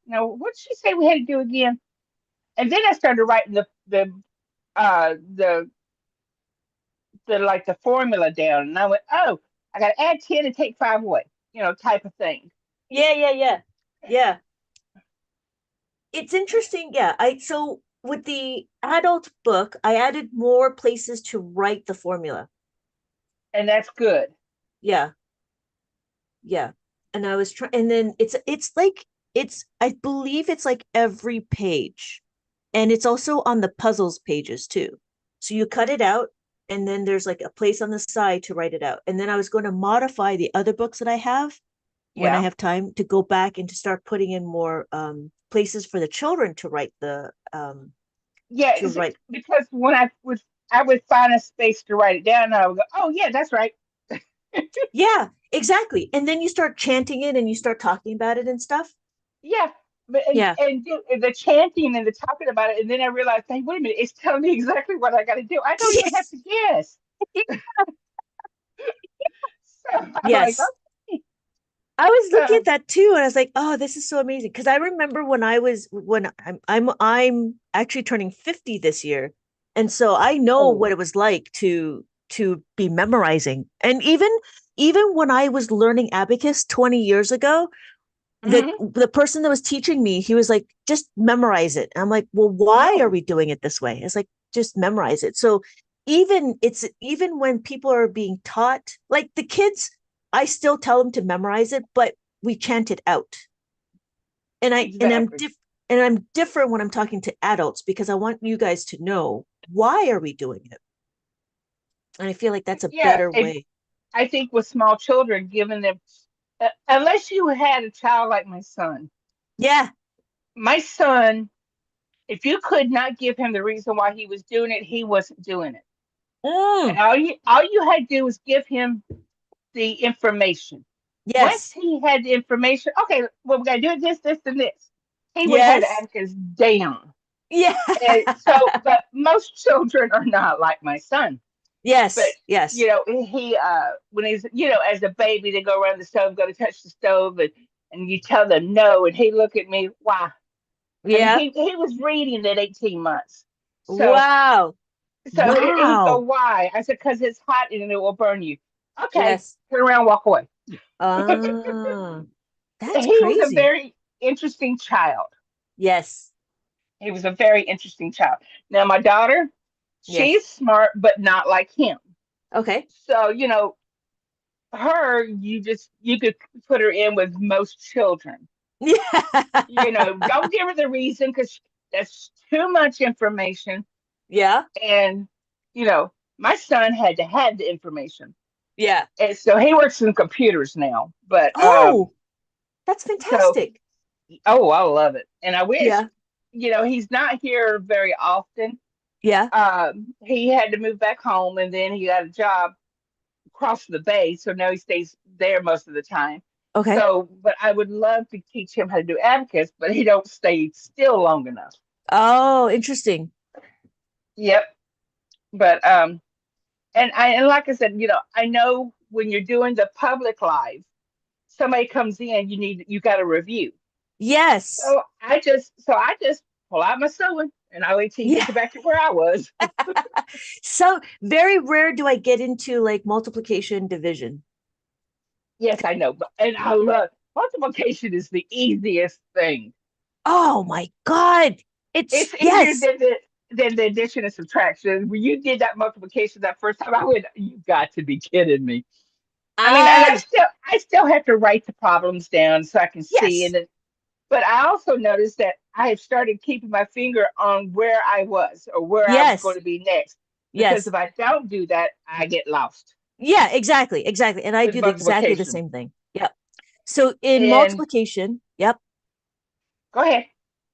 no, what did she say we had to do again? And then I started writing the like the formula down, and I went, oh, I got to add 10 and take 5 away, type of thing. yeah, yeah, yeah, yeah. It's interesting. Yeah. So with the adult book, I added more places to write the formula. And that's good. Yeah. Yeah. And I was trying, and then it's like, I believe it's like every page. And it's also on the puzzles pages too. So you cut it out, and then there's like a place on the side to write it out. And then I was going to modify the other books that I have when I Yeah. have time to go back and to start putting in more places for the children to write Yeah, to write. because when I would find a space to write it down, and I would go, oh yeah, that's right. Yeah, exactly. And then you start chanting it and you start talking about it and stuff. Yeah, but Yeah. the chanting and the talking about it, and then I realized, hey, wait a minute, it's telling me exactly what I got to do. I don't even have to guess. So I'm like, Yes. I was looking oh, at that too, and I was like, "Oh, this is so amazing." Because I remember when I'm actually turning 50 this year, and so I know oh, what it was like to be memorizing. And even when I was learning abacus 20 years ago, the hmm the person that was teaching me, he was like, "Just memorize it." And I'm like, "Well, why are no, we doing it this way?" It's like, just memorize it. So even when people are being taught, like the kids, I still tell them to memorize it, but we chant it out. And I and I'm exactly. diff- and I'm different when I'm talking to adults because I want you guys to know why are we doing it. And I feel like that's a Yeah, better and way. I think with small children, giving them, unless you had a child like Yeah. my son, if you could not give him the reason why he was doing it, he wasn't doing it. And Mm, all you had to do was give him the information. Once yes. he had the information, okay, well, we got to do this, this, and this. He would have the Yes. abacus down. Yeah. And so, but most children are not like my son. But Yes. Yes. he when he's as a baby, they go around the stove, go to touch the stove, and you tell them no, and he look at me, why? And Yeah. he was reading at 18 months. So Wow. he go, Wow. why? I said, because it's hot and it will burn you. Okay, Yes. turn around, walk away. Ah, that's He was a crazy. very interesting child. Yes. He was a very interesting child. Now, my daughter, Yes. she's smart, but not like him. Okay. So, her, you could put her in with most children. Yeah. Don't give her the reason because that's too much information. Yeah. And, you know, my son had to have the information. Yeah. And so he works in computers now. But Oh, that's so fantastic. oh, I love it. And I wish, Yeah. he's not here very often. Yeah. He had to move back home and then he got a job across the bay. So now he stays there most of the time. Okay. So, but I would love to teach him how to do abacus, but he don't stay still long enough. Oh, interesting. Yep. But and like I said, I know when you're doing the public live, somebody comes in, you got to review. Yes. So I just pull out my sewing and I wait till you Yeah. get back to where I was. So very rare do I get into like multiplication division. Yes, I know, but and I love multiplication is the easiest thing. Oh my God. It's It's easier yes. than the addition and subtraction. When you did that multiplication that first time, I went, "You got to be kidding me!" I mean, and I I still I still have to write the problems down so I can see, yes. and but I also noticed that I have started keeping my finger on where I was or where I was going Yes. to be next. Because Yes. if I don't do that, I get lost Yeah, exactly. Exactly. And I with do exactly the multiplication. same thing. Yep. So in And multiplication, yep. go ahead.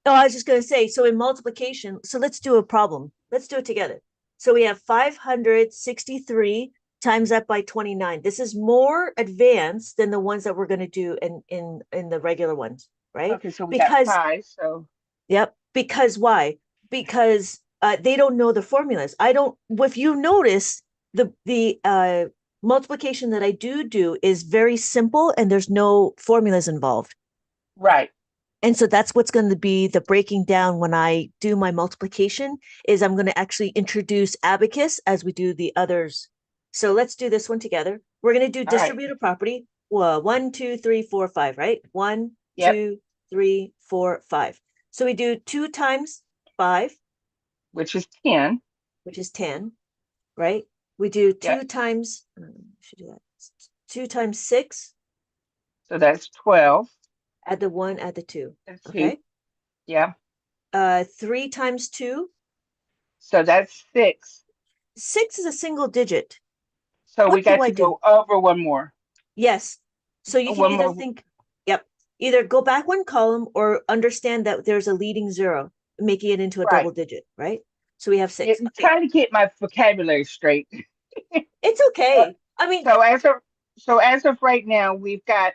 Oh, I was just going to say, so in multiplication, so let's do a problem. Let's do it together. So we have 563 times that by 29. This is more advanced than the ones that we're going to do in the regular ones, right? Okay, so we got Because five. So yep, because why? Because they don't know the formulas. I don't if you notice the multiplication that I do is very simple and there's no formulas involved. right. And so that's what's going to be the breaking down when I do my multiplication is I'm going to actually introduce abacus as we do the others. So let's do this one together. We're going to do All right. distributive property. Well, 1, 2, 3, 4, 5, right? One, Yep. 2, 3, 4, 5. So we do 2 times 5, Which is 10. which is 10, right? We do Yep. should do that. 2 times 6, So that's 12. add the 1, add the 2. And two. Okay. Yeah. 3 times 2, So that's 6. 6 is a single digit. So we What do got I to do? go over one more. Yes. So you can One either more. think, yep, either go back one column or understand that there's a leading zero, making it into a double Right. digit, right? So we have Yeah, 6. Okay. trying to get my vocabulary straight. It's Uh, okay. I mean, So as of right now, we've got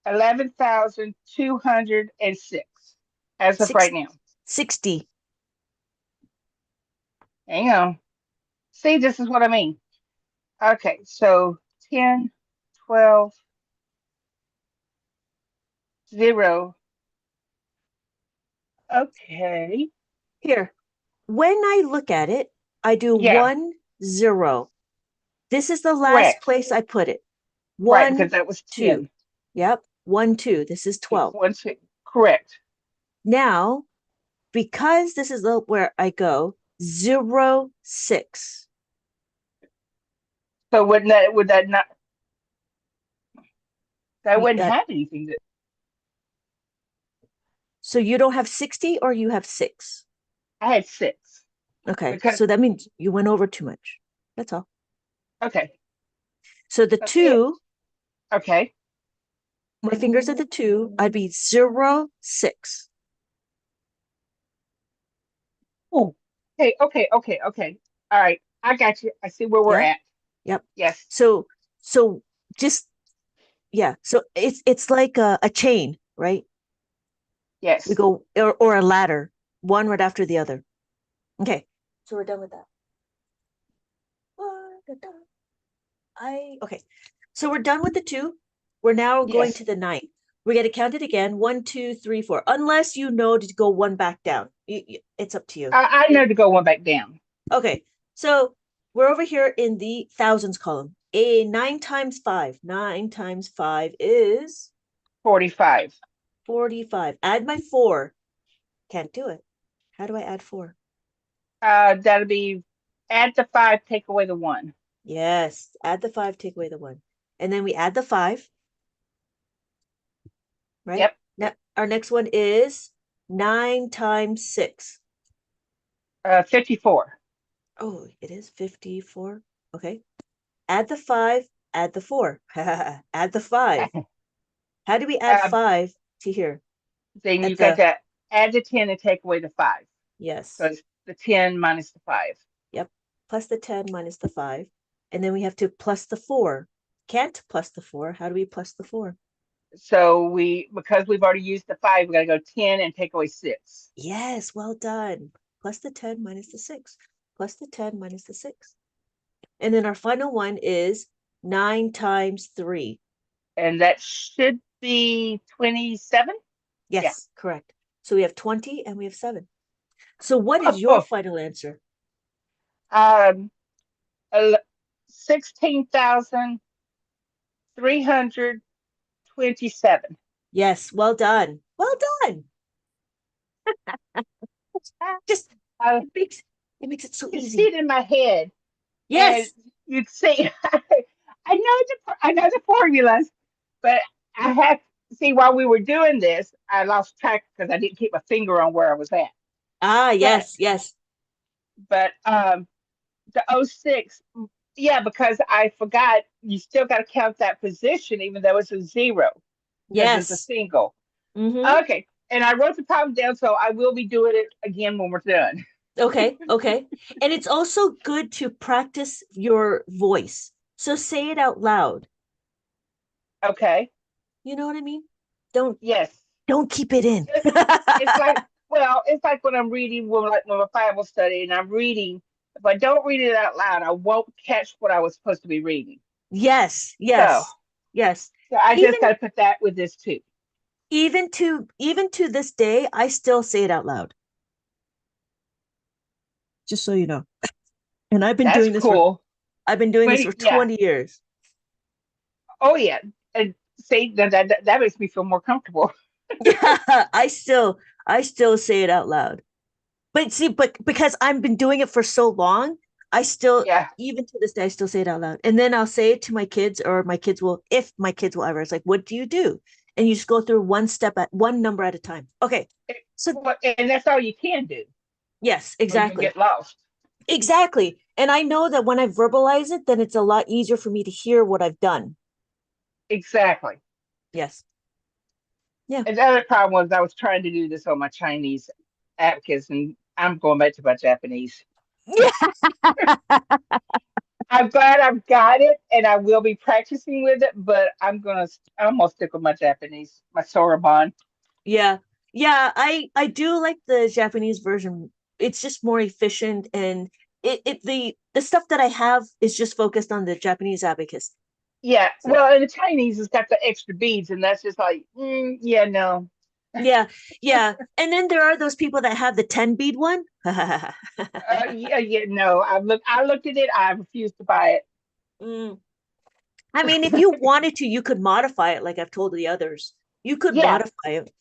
11,206 as of right six, now. 60. Hang on. See, this is what I mean. Okay, so 10, 12, 0. Okay. Here, when I look at it, I do Yeah, 1, 0. This is the last correct. place I put it. Right, because One, that was 2. 10. Yep. 1, 2. This is Yeah, 12. 1, 2. Correct. Now, because this is where I go, 0, 6. So would that not that You, wouldn't have anything that so you don't have 60 or you have 6. I had 6 Okay. because So that means you went over too much. That's all. okay. So the So see, 2, okay. my fingers at the 2, I'd be 0, 6. Oh, okay. All right, I got you. I see where we're Yeah. at. Yep. Yes, So just yeah. So it's like a chain, right? We yes. go or a ladder, one right after the other. Okay. So we're done with that. I okay. So we're done with the 2. We're now going Yes. to the 9. We got to count it again. 1, 2, 3, 4. Unless you know to go one back down. It's up to you. I know to go one back down. Okay. So we're over here in the thousands column. A 9 times 5. 9 times 5 is 45. 45. Add my 4. Can't do it. How do I add 4? That'll be add the 5, take away the 1. Yes. Add the 5, take away the 1. And then we add the 5, right? Yep. Now, our next one is 9 times 6. 54. Oh, it is 54. Okay. Add the 5, add the 4. Add the 5. How do we add uh, 5 to here? then At you got the, to add the 10 and take away the 5. So yes. it's the 10 minus the 5. Yep. Plus the 10 minus the 5. And then we have to plus the 4. Can't plus the 4. How do we plus the 4? So because we've already used the 5, we got to go 10 and take away 6. Yes, well done. Plus the 10 minus the 6. Plus the 10 minus the 6. And then our final one is 9 times 3. And that should be 27. Yeah. Yes, correct. So we have 20 and we have 7. So what is your final answer? um, 16,327. Yes, well done. Well done. Just I it makes it makes it so can see easy. it in my head, and Yes. you'd see. I know the formulas, but I have see while we were doing this, I lost track because I didn't keep my finger on where I was at. Ah, But yes, yes. the '06, yeah, because I forgot you still got to count that position even though it's a zero because it's a Yes. single. Mm-hmm. Okay, and I wrote the problem down, so I will be doing it again when we're done. Okay, okay. And it's also good to practice your voice. So say it out loud. Okay. You know what I mean? Don't Yes. don't keep it in. It's, it's like it's like when I'm reading when a Bible study and I'm reading. If I don't read it out loud, I won't catch what I was supposed to be reading. Yes, So, yes, yes. so I just Even got to put that with this too. even to this day, I still say it out loud. Just so you know. And That's cool. I've been doing this for Yeah. 20 years. Oh yeah. And see that makes me feel more comfortable. I still say it out loud. But see, but because I've been doing it for so long, I still, Yeah. even to this day, I still say it out loud. And then I'll say it to my kids, or my kids will, if my kids will ever, it's like, what do you do? And you just go through one number at a time. Okay. So Well, and that's all you can do, yes, or you'll exactly. get lost. Exactly. And I know that when I verbalize it, then it's a lot easier for me to hear what I've done. Exactly. Yes. Yeah. And the other problem was I was trying to do this on my Chinese abacus, and I'm going back to my Japanese. I'm glad I've got it, and I will be practicing with it. But I'm gonna stick with my Japanese, my Soroban. Yeah. Yeah, I do like the Japanese version. It's just more efficient, and the stuff that I have is just focused on the Japanese abacus. Yeah, So well, and the Chinese has got the extra beads, and that's just like, yeah, no. yeah, yeah. And then there are those people that have the 10 bead one. Yeah, yeah, no. I looked at it. I refused to buy Mm. I mean, if you it. wanted to, you could modify it like I've told the others. You could Yeah, modify it.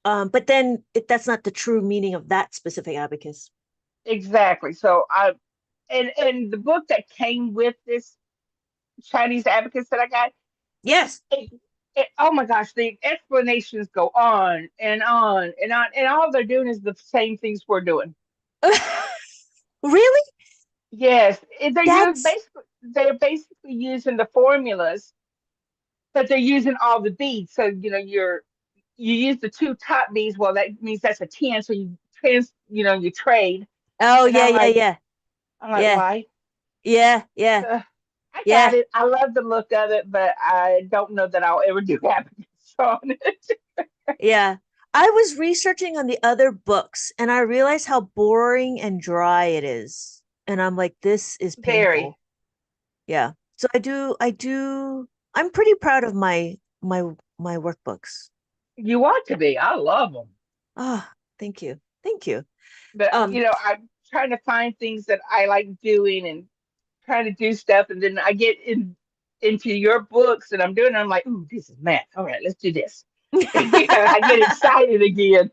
But then that's not the true meaning of that specific abacus. exactly. So and the book that came with this Chinese abacus that I got, Yes. it, oh my gosh, the explanations go on and on and on, and all they're doing is the same things we're doing. Really? Yes, That's they're basically using the formulas, but they're using all the beads. So you use the two top beads. Well, that means that's a 10. So you trade. oh And yeah, yeah, yeah. I'm like, Yeah. why? Yeah, yeah, Uh, I got yeah, it. I love the look of it, but I don't know that I'll ever do happiness on it. yeah. I was researching on the other books and I realized how boring and dry it is. And I'm like, this is Very. painful. Yeah. So I'm pretty proud of my workbooks. You ought to be. I love them. Ah, thank you. Thank you. But Um, I'm trying to find things that I like doing and trying to do stuff, and then I get into your books, and I'm doing. I'm like, ooh, this is math. All right, let's do this. I get excited again,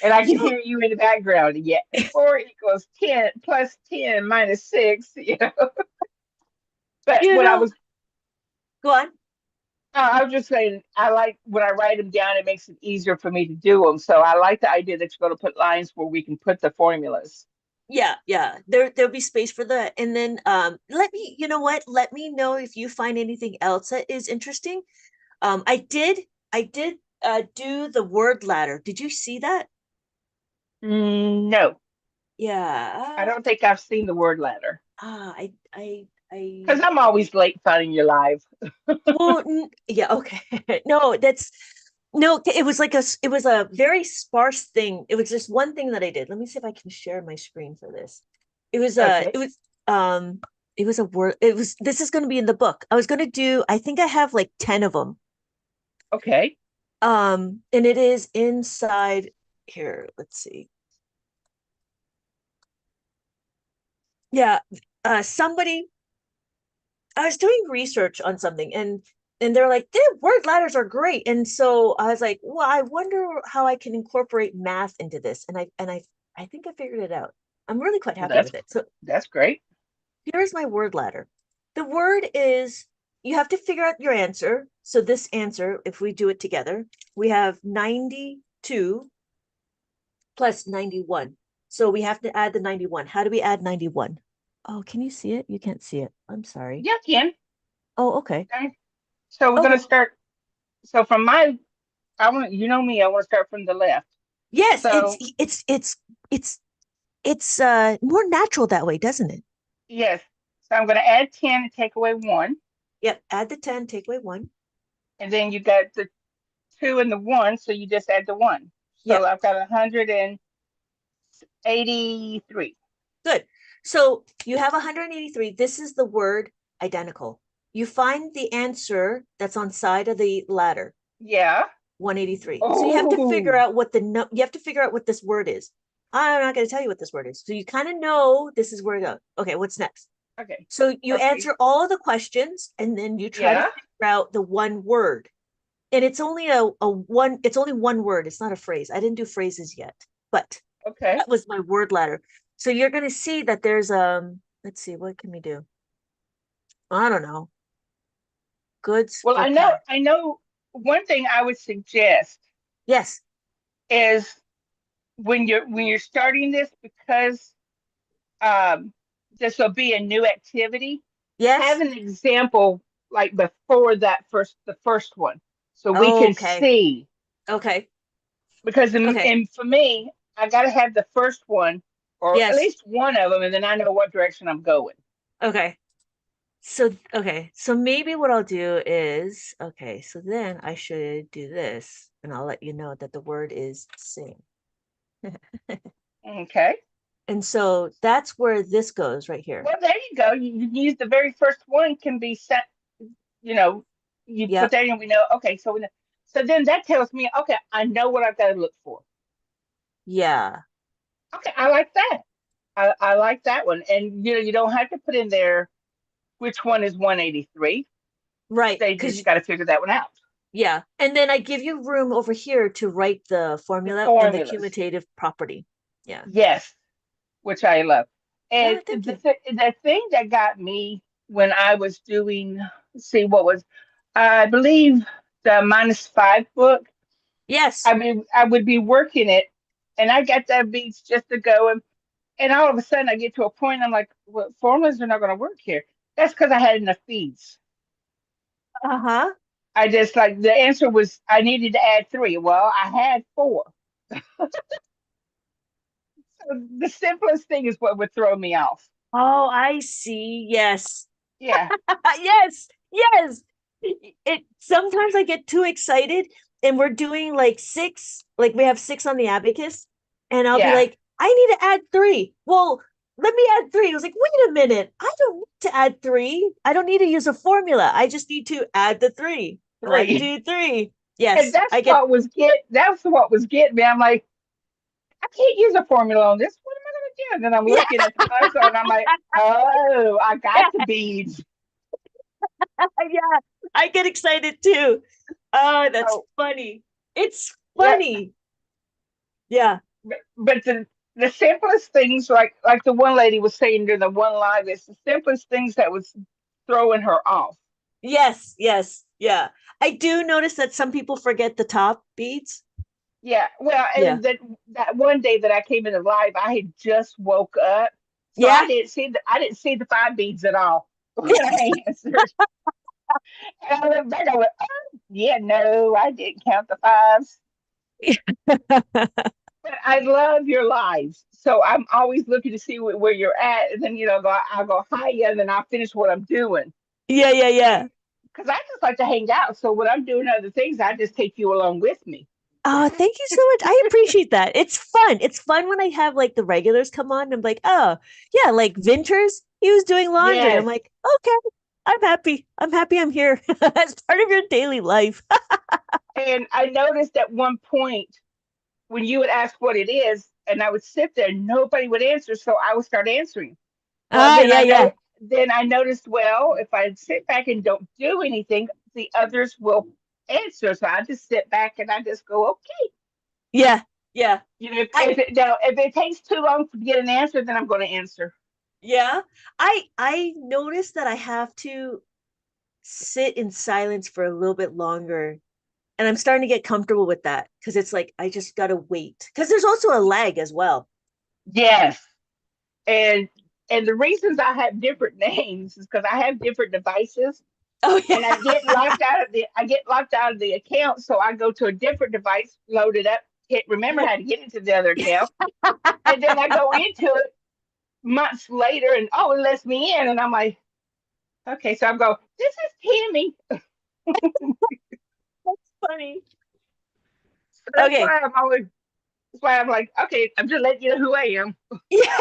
and I can you hear you in the background. Yeah, 4 equals 10 plus 10 minus 6. But You what I know, was go on. I was just saying, I like when I write them down, it makes it easier for me to do them. So I like the idea that you're going to put lines where we can put the formulas. Yeah, yeah. There'll be space for that. And then let me, you know what? Let me know if you find anything else that is interesting. I did do the word ladder. Did you see that? No, I Yeah. don't think I've seen the word ladder I because I'm always late finding you live. well, yeah, okay. No, that's no, it was like it was a very sparse thing. It was just one thing that I did. Let me see if I can share my screen for this. It was Okay, um it was a word. It was this is going to be in the book. I was going to do I think I have like 10 of them. okay. And it is inside here. Let's see. Yeah, somebody I was doing research on something and they're like, "The word ladders are great." And so I was like, "Well, I wonder how I can incorporate math into this." And I think I figured it out. I'm really quite Well, happy with it. So that's great. here's my word ladder. The word is you have to figure out your answer. So this answer, if we do it together, we have 92 plus 91. So we have to add the 91. How do we add 91? Oh, can you see it? You can't see it. I'm sorry. Yeah, Ken. Oh, okay. Okay. So we're gonna Okay. start. So from my, I want you know me. I want to start from the left. Yes, it's So it's it's it's it's more natural that way, doesn't it? yes. So I'm gonna add 10 and take away one, Yep. Add the 10, take away one. and then you got the two and the one, so you just add the one. So Yep. I've got 183. Good. So you have 183. This is the word identical. You find the answer that's on side of the ladder, Yeah. 183. So you have to figure Oh. out what the no, you have to figure out what this word is. I'm not going to tell you what this word is. So you kind of know this is where to go. Okay, what's next? Okay. So you Okay. answer all of the questions and then you try to Yeah. figure out the one word. And it's only a one, it's only one word. It's not a phrase. I didn't do phrases yet, but Okay. that was my word ladder. So you're gonna see that there's let's see, what can we do? I don't know. Goods Well, for I know one thing I would suggest yes, is when you're starting this because um this will be a new activity, have yes. an example like before that the first one so we can Okay, see okay, because okay, for me I got to have the first one or at yes, least one of them and then I know what direction I'm going. okay. So okay, so maybe what I'll do is okay, so then I should do this and I'll let you know that the word is sing. Okay. And so that's where this goes right here. Well, there you go. You use the very first one can be set, you know, you put Yep. that in, we know, okay, so so then that tells me, okay, I know what I've got to look for. Yeah. Okay, I like that. I like that one. And you don't have to put in there which one is 183. Right. They just Because got to figure that one out. yeah. And then I give you room over here to write the The formula and the formulas. commutative property. Yeah. Yes, which I love. And Yeah, thank you. the thing that got me when I was doing, let's see, what was, I believe the -5 book, Yes. I would be working it and I got that beats just to go and all of a sudden I get to a point I'm like, well, formulas are not going to work here. That's because I had enough feeds. Uh-huh. I just like the answer was I needed to add three. Well, I had four. So the simplest thing is what would throw me off. Oh, I see. Yes. Yeah, Yes. Yes. It sometimes I get too excited and we're doing like six, like we have six on the abacus, and I'll be yeah, like, I need to add three. Well, let me add three. I was like, wait a minute. I don't need to add three. I don't need to use a formula. I just need to add the three. One, three. two, three. And Yes, that's I get what was that's what was getting me. I'm like, I can't use a formula on this. What am I gonna do? And then I'm yeah, looking at the puzzle and I'm like, oh, I got the yeah, beads. yeah. I get excited too. Oh, that's So funny. It's yeah, funny. Yeah. but the simplest things like the one lady was saying during the one live, it's the simplest things that was throwing her off. Yes, yes, yeah. I do notice that some people forget the top beads. Yeah, well, Yeah. and that one day that I came into live, I had just woke up, so Yeah. I didn't see the five beads at all when I answered. And I looked back, I went, oh, yeah, no, I didn't count the fives. But I love your lives, so I'm always looking to see where you're at, and then I'll go hi, yeah, and then I'll finish what I'm doing Yeah, yeah, yeah. because I just like to hang out. So when I'm doing other things, I just take you along with me. Oh, thank you so much. I appreciate that. It's fun. It's fun when I have like the regulars come on. I'm like, oh, yeah, like Vinters, he was doing laundry. I'm Yes, like, okay, I'm happy. I'm happy I'm here as part of your daily life. and I noticed at one point when you would ask what it is, and I would sit there, nobody would answer, so I would start answering. Well, Yeah, yeah. then I noticed, well, if I sit back and don't do anything, the others will answer. So I just sit back and I just go, okay. Yeah, yeah. I If it takes too long to get an answer, then I'm going to answer. yeah. I noticed that I have to sit in silence for a little bit longer. And I'm starting to get comfortable with that because it's like I just gotta wait. Because there's also a lag as well. Yes, and the reasons I have different names is because I have different devices, Oh and yeah. I get locked out of the account, so I go to a different device, load it up, can't remember how to get into the other account, and then I go into it months later, and oh, it lets me in, and I'm like, okay, so I'm going, this is Tammy. That's funny. So that's Okay. why I'm always that's why I'm like, okay, I'm just letting you know who I am. Yeah.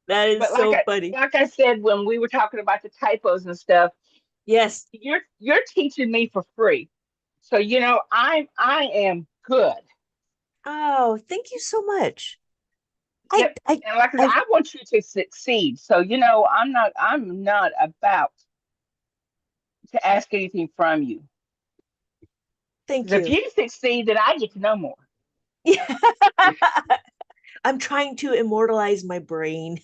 That is But so funny. like I said when we were talking about the typos and stuff, Yes. you're teaching me for free. So I am good. Oh, thank you so much. I Yep. I And like I said, I I want you to succeed. So I'm not about to ask anything from you. thank Because if you. you succeed, then I get to know more. Yeah. I'm trying to immortalize my brain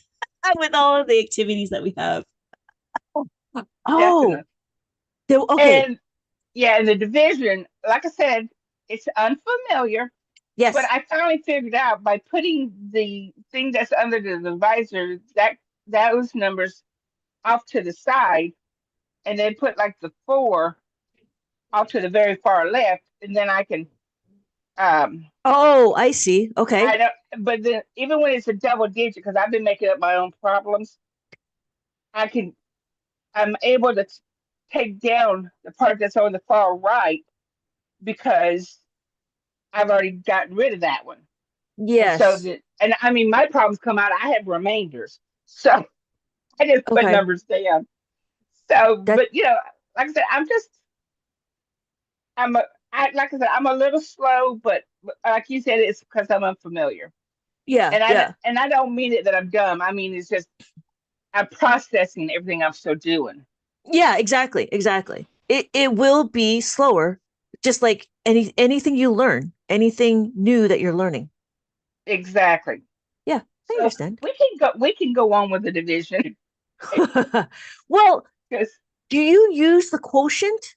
with all of the activities that we have. Oh, Definitely. okay. And yeah, and the division, like I said, it's unfamiliar. But Yes. I finally figured out by putting the thing that's under the divisor, that those numbers off to the side, and then put like the four off to the very far left, and then I can um Oh, I see. Okay. I don't but then even when it's a double digit, because I've been making up my own problems, I can I'm able to take down the part that's on the far right because I've already gotten rid of that one. And so Yes. that and I mean my problems come out, I have remainders. So I just put Okay. numbers down. So, That but like I said, I'm a, like I said, I'm a little slow, but like you said, it's because I'm unfamiliar, yeah, yeah. and I don't mean it that I'm dumb. I mean it's just I'm processing everything I'm still doing. Yeah, exactly. Exactly. It will be slower, just like anything you learn, anything new that you're learning. Exactly. Yeah, I So understand. we can go on with the division Well, because do you use the quotient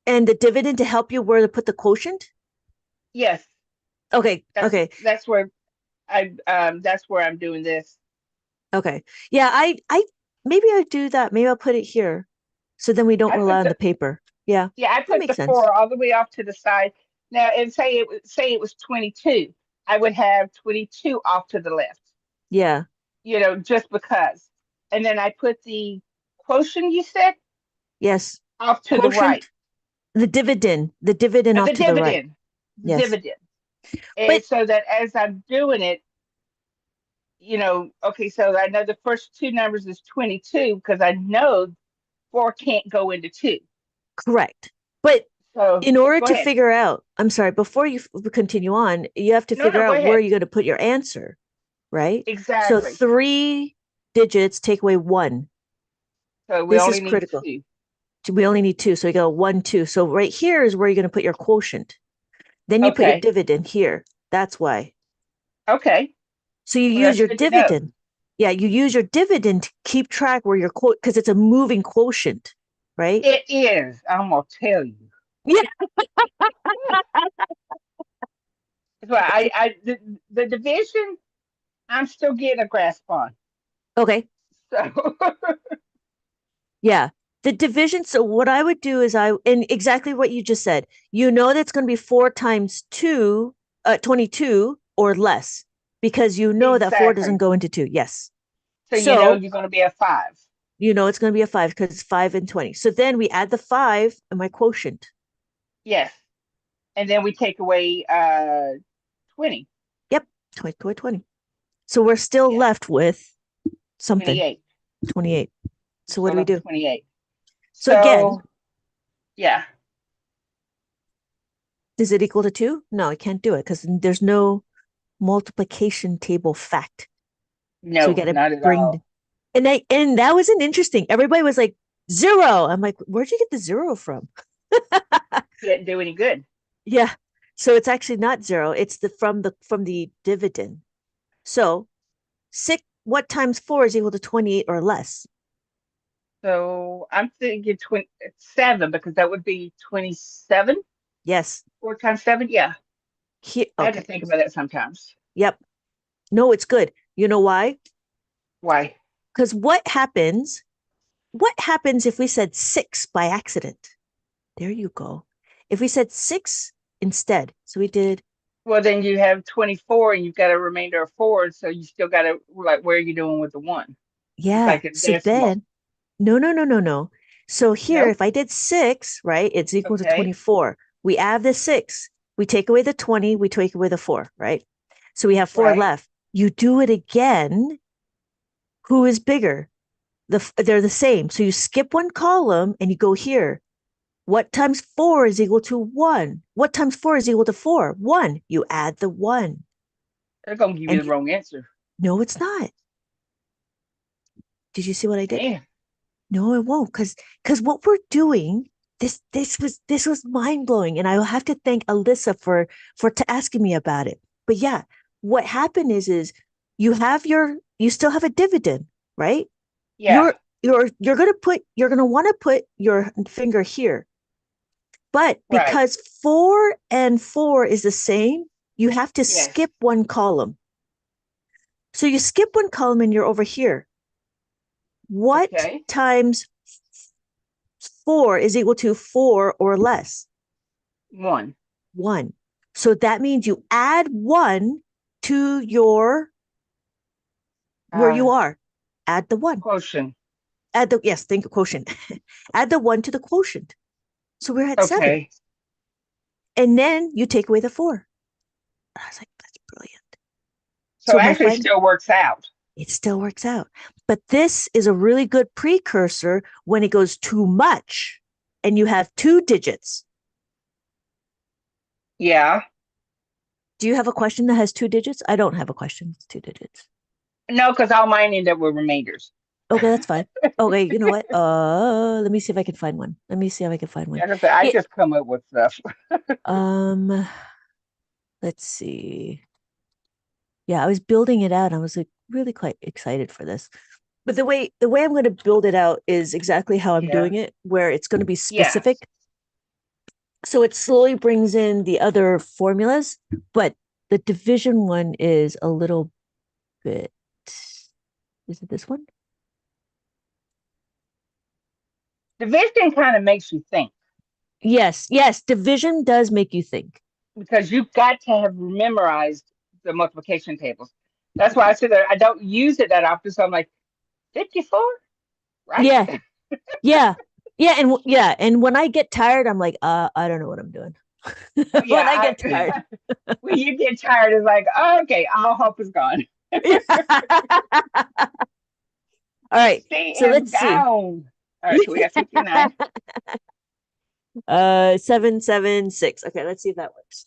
and the dividend to help you where to put the quotient? yes, Okay, okay, that's where that's where I'm doing this. okay. Yeah, I maybe I do that. Maybe I'll put it here so then we don't I rely put on the the paper. Yeah, Yeah, I that put makes the sense. four all the way off to the side. Now, and say it was 22. I would have 22 off to the left, Yeah. just because. And then I put the quotient you said Yes. off to the right. Quotient, the dividend off The to the right. dividend, the Yes. dividend. And But so that as I'm doing it, okay, so I know the first two numbers is 22 because I know four can't go into two. correct. But So in order go to ahead. figure out, I'm sorry, before you continue on, you have to No, figure no, go out where ahead. you're going to put your answer, right? So Exactly. three digits take away one. So we This is only need critical. two. We only need two. So we go one, two. So right here is where you're going to put your quotient. Then you put your Okay. dividend here. That's why. Okay. So you Well, use that's your good to know. dividend. Yeah, you use your dividend to keep track where your quote, because it's a moving quotient, right? It is. I'm gonna tell you. Yeah. That's why the division I'm still getting a grasp on. Okay. So Yeah. The division. So what I would do is and exactly what you just said, that's going to be 4 times 2, 22 or less, because that four doesn't exactly. go into two. Yes. So you know So you're gonna be a five. it's going to be a five because it's 5 and 20. So then we add the five and my quotient. Yes. And then we take away 20. Yep. 20 by 20. So we're still Yeah. left with something, 28. 28. We're So what still do we left with do? 28. So again, So yeah. is it equal to two? No, I can't do it because there's no multiplication table fact. So we No, got to not at bring, all. and that was an interesting. Everybody was like 0. I'm like, where'd you get the 0 from? Didn't do any good. Yeah. So it's actually not 0. It's from the dividend. So six. What times 4 is equal to 28 or less? So I'm thinking 27 because that would be 27. Yes. 4 times 7. Yeah. I had to Okay. think about that sometimes. Yep. No, it's good. You know why? Why? Because what happens if we said 6 by accident? There you go. If we said 6 instead, so we did, Well, then you have 24 and you've got a remainder of four. So you still got to, like, where are you doing with the one? It's yeah. like a So decimal. then, no, no, no, no, no. So here, Nope. if I did 6, right, it's equal to Okay. 24. We add the 6, we take away the 20, we take away the 4, right? So we have 4 Right. left. You do it again. Who is bigger? They're the same. So you skip one column and you go here. What times 4 is equal to 1? What times 4 is equal to 4? 1. You add the 1. They're going to give you And the wrong answer. no, it's not. Did you see what I did? Damn. No, it won't, because what we're doing, this was mind blowing, and I will have to thank Alyssa for to asking me about it. But yeah, what happened is you still have a dividend, right? Yeah. You're gonna want to put your finger here, but Right. because 4 and 4 is the same, you have to Yes. skip one column. So you skip one column and you're over here. What Okay. times 4 is equal to 4 or less? One. 1. So that means you add 1 to your where Uh, you are. Add the 1. quotient. Yes, think of quotient. Add the 1 to the quotient. So we're at 7. Okay. And then you take away the 4. I was like, that's brilliant. So So my actually friend, still works out. it still works out. But this is a really good precursor when it goes too much and you have 2 digits. Yeah. Do you have a question that has 2 digits? I don't have a question that's 2 digits. No, because all mine end up with remainders. Okay, that's fine. Okay, you know what? Let me see if I can find one. Let me see if I can find one. Like I said, I It just come up with stuff. um let's see. Yeah, I was building it out. I was like really quite excited for this. But the way I'm going to build it out is exactly how I'm Yeah. doing it, where it's going to be Yes. specific. So it slowly brings in the other formulas, but the division one is a little bit. Is it this one? Division kind of makes you think Yes, yes. Division does make you think. because you've got to have memorized the multiplication tables. That's why I said that I don't use it that often. So I'm like, 54, right? Yeah, yeah, yeah, and when I get tired, I'm like, I don't know what I'm doing. Oh, When yeah. I get tired. When you get tired, it's like, oh, okay, all hope is gone. All right, She so is let's see. gone. All right, so we got 69. 776. Okay, let's see if that works.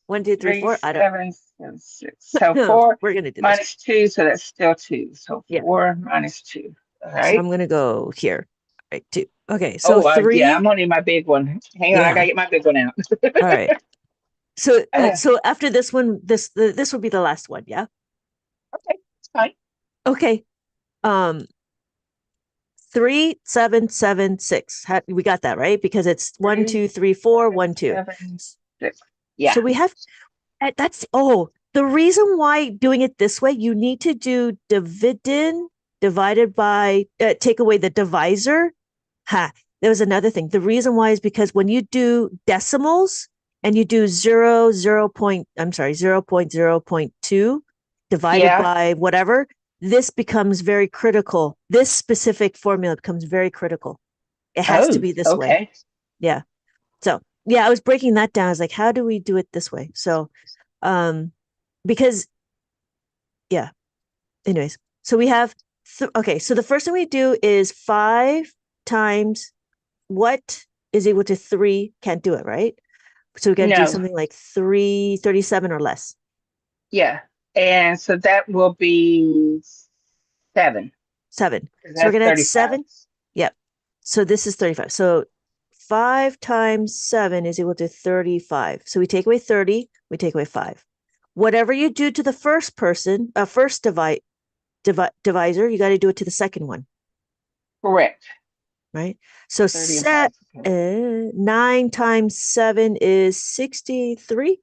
One, two, three, Three, four. I don't. 7, 6. So No, 4 we're gonna do this. minus 2, so that's still 2. So Yeah. 4 minus 2. All So right. I'm gonna go here. Right, 2. Okay, so Oh, yeah, I'm 3. gonna need my big one. Hang on, I gotta Yeah. get my big one out. All right. So after this one, this will be the last one. Yeah. Okay, it's fine. Okay. Um, 3776. We got that right because it's one, Three, two, three, four, seven, 1, 2. 7, 6. So Yeah. we have that's the reason why doing it this way, you need to do dividend divided by take away the divisor. There was another thing. The reason why is because when you do decimals and you do 0.0.2 divided Yeah. by whatever, this becomes very critical. This specific formula becomes very critical. It has to Oh, be this way. okay. Yeah. So yeah, I was breaking that down. I was like, how do we do it this way? So um because yeah, anyways, so we have okay, so the first thing we do is 5 times what is equal to 3. Can't do it, right? So we got to do No. something like 337 or less. Yeah. And so that will be 7, 7. because So we're that's gonna add 35. 7. Yep. So this is 35. So 5 times 7 is equal to 35. So we take away 30, we take away 5. Whatever you do to the first person, first divisor, you got to do it to the second one, Correct. right? So 30 and 5. Okay. 9 times 7 is 63.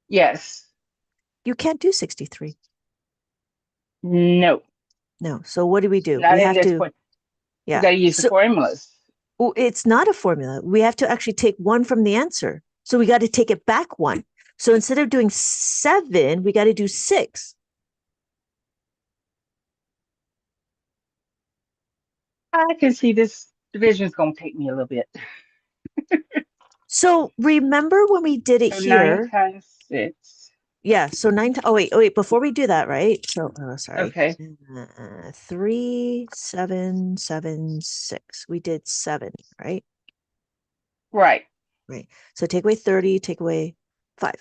Yes. You can't do 63. No. No. So what do? We Not in have this to, point. We yeah. got to use the So formulas. it's not a formula. We have to actually take 1 from the answer. So we got to take it back 1. So instead of doing 7, we got to do 6. I can see this division is going to take me a little bit. So remember when we did it So 9 here? times 6. Yeah. So oh wait, before we do that, right? So, sorry. Okay. 3776. We did 7, right? Right. Right. So take away 30, take away 5.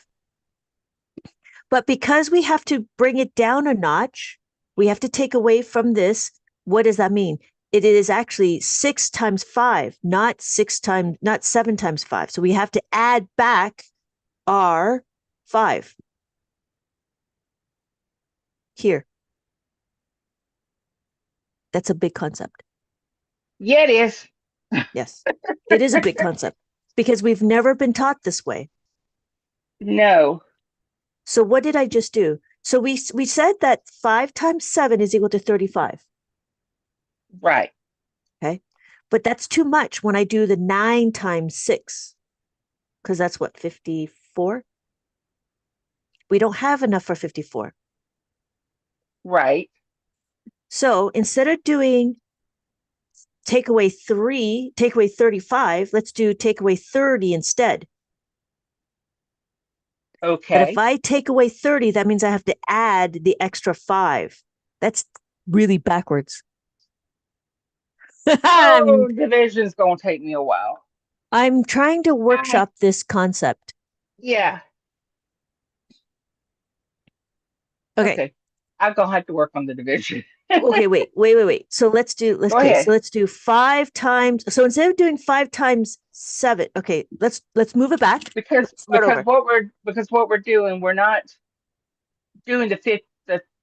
But because we have to bring it down a notch, we have to take away from this. What does that mean? It is actually 6 times 5, not 7 times 5. So we have to add back our 5 here. That's a big concept. Yeah, it is. Yes, it is a big concept because we've never been taught this way. No. So what did I just do? So we said that 5 times 7 is equal to 35. Right. Okay. But that's too much when I do the 9 times 6, because that's what, 54? We don't have enough for 54. Right. So instead of doing take away 35, let's do take away 30 instead. But if Okay. I take away 30, that means I have to add the extra 5. That's really backwards. I'm Oh, division's going to take me a while. I'm trying to I, workshop this concept. yeah. Okay. Okay. I'm going to have to work on the division. Okay, wait. So Go ahead. let's do 5 times. So instead of doing 5 times 7, okay, let's move it back. Because Let's start over. what we're doing, we're not doing the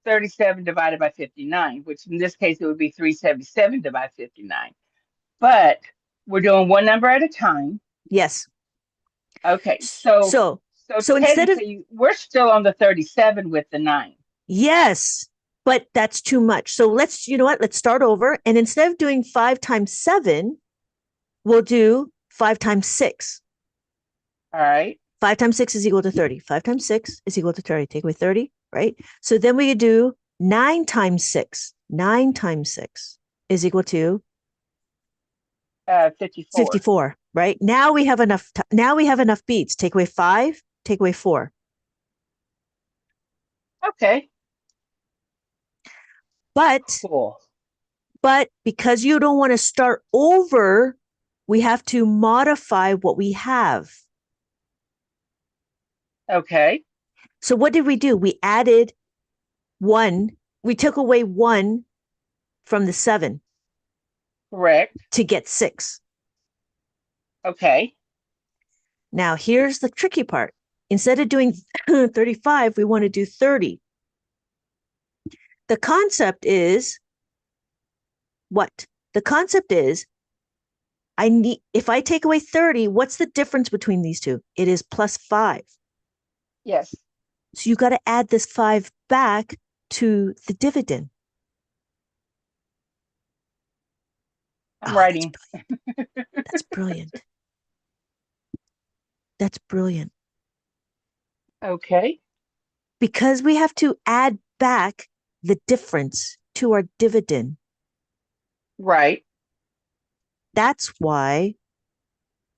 37 divided by 59, which in this case it would be 377 divided by 59. But we're doing one number at a time. Yes. Okay, so So so so instead of technically we're still on the 37 with the 9. yes, but that's too much. So you know what? Let's start over. And instead of doing 5 times 7, we'll do 5 times 6. All right. 5 times 6 is equal to 30. 5 times 6 is equal to 30. Take away 30, right? So then we could do 9 times 6. 9 times 6 is equal to 54. 54, right? Now we have enough. Now we have enough beats. Take away 5, take away 4. Okay. But Cool. because you don't want to start over, we have to modify what we have. Okay. So what did we do? We added 1. We took away 1 from the 7 Correct. to get 6. Okay. Now, here's the tricky part. Instead of doing 35, we want to do 30. The concept is what? The concept is if I take away 30, what's the difference between these two? It is plus 5. Yes. So you got to add this 5 back to the dividend. I'm Oh, that's writing. brilliant. That's brilliant. That's brilliant. Okay. Because we have to add back the difference to our dividend. Right. That's why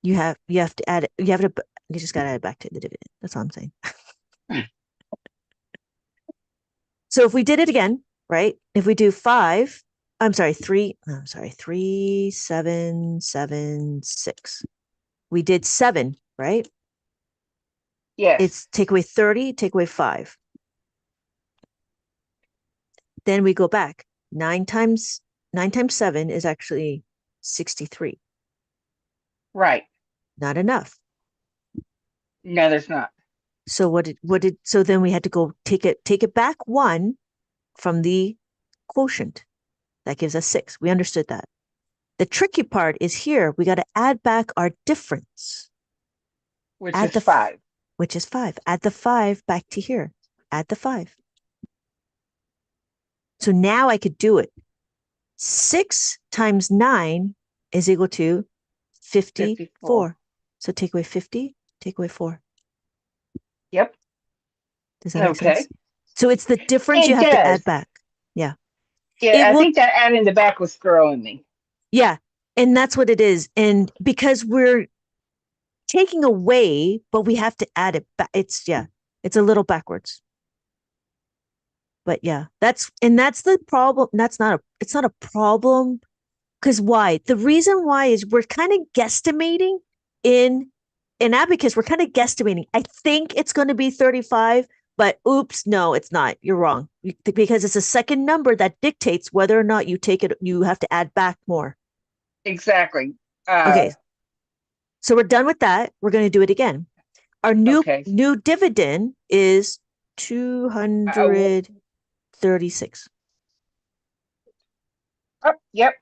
you have to add it. You just got to add it back to the dividend. That's all I'm saying. So if we did it again, right? If we do 5, I'm sorry, 3, 3, 7, 7, 6. We did 7, right? Yes. It's take away 30, take away 5. Then we go back. 9 times 7 is actually 63. Right. Not enough. No, there's not. So so then we had to go take it back 1 from the quotient. That gives us 6. We understood that. The tricky part is here. We got to add back our difference. Which Add is the, 5. which is 5. Add the 5 back to here. Add the 5. So now I could do it. 6 times 9 is equal to 54. 54. So take away 50, take away 4. Yep. Does that make sense? Okay. So it's the difference you It have to does. add back. Yeah. Yeah, It I will, think that ad in the back was throwing me. yeah. And that's what it is. And because we're taking away, but we have to add it back. It's a little backwards. But yeah, that's the problem. It's not a problem. Because why? The reason why is we're kind of guesstimating in Abacus, we're kind of guesstimating. I think it's going to be 35, but oops, no, it's not. You're wrong. Because it's a second number that dictates whether or not you have to add back more. Exactly. Okay, so we're done with that. We're going to do it again. Our Okay. new dividend is Uh, 236, yep.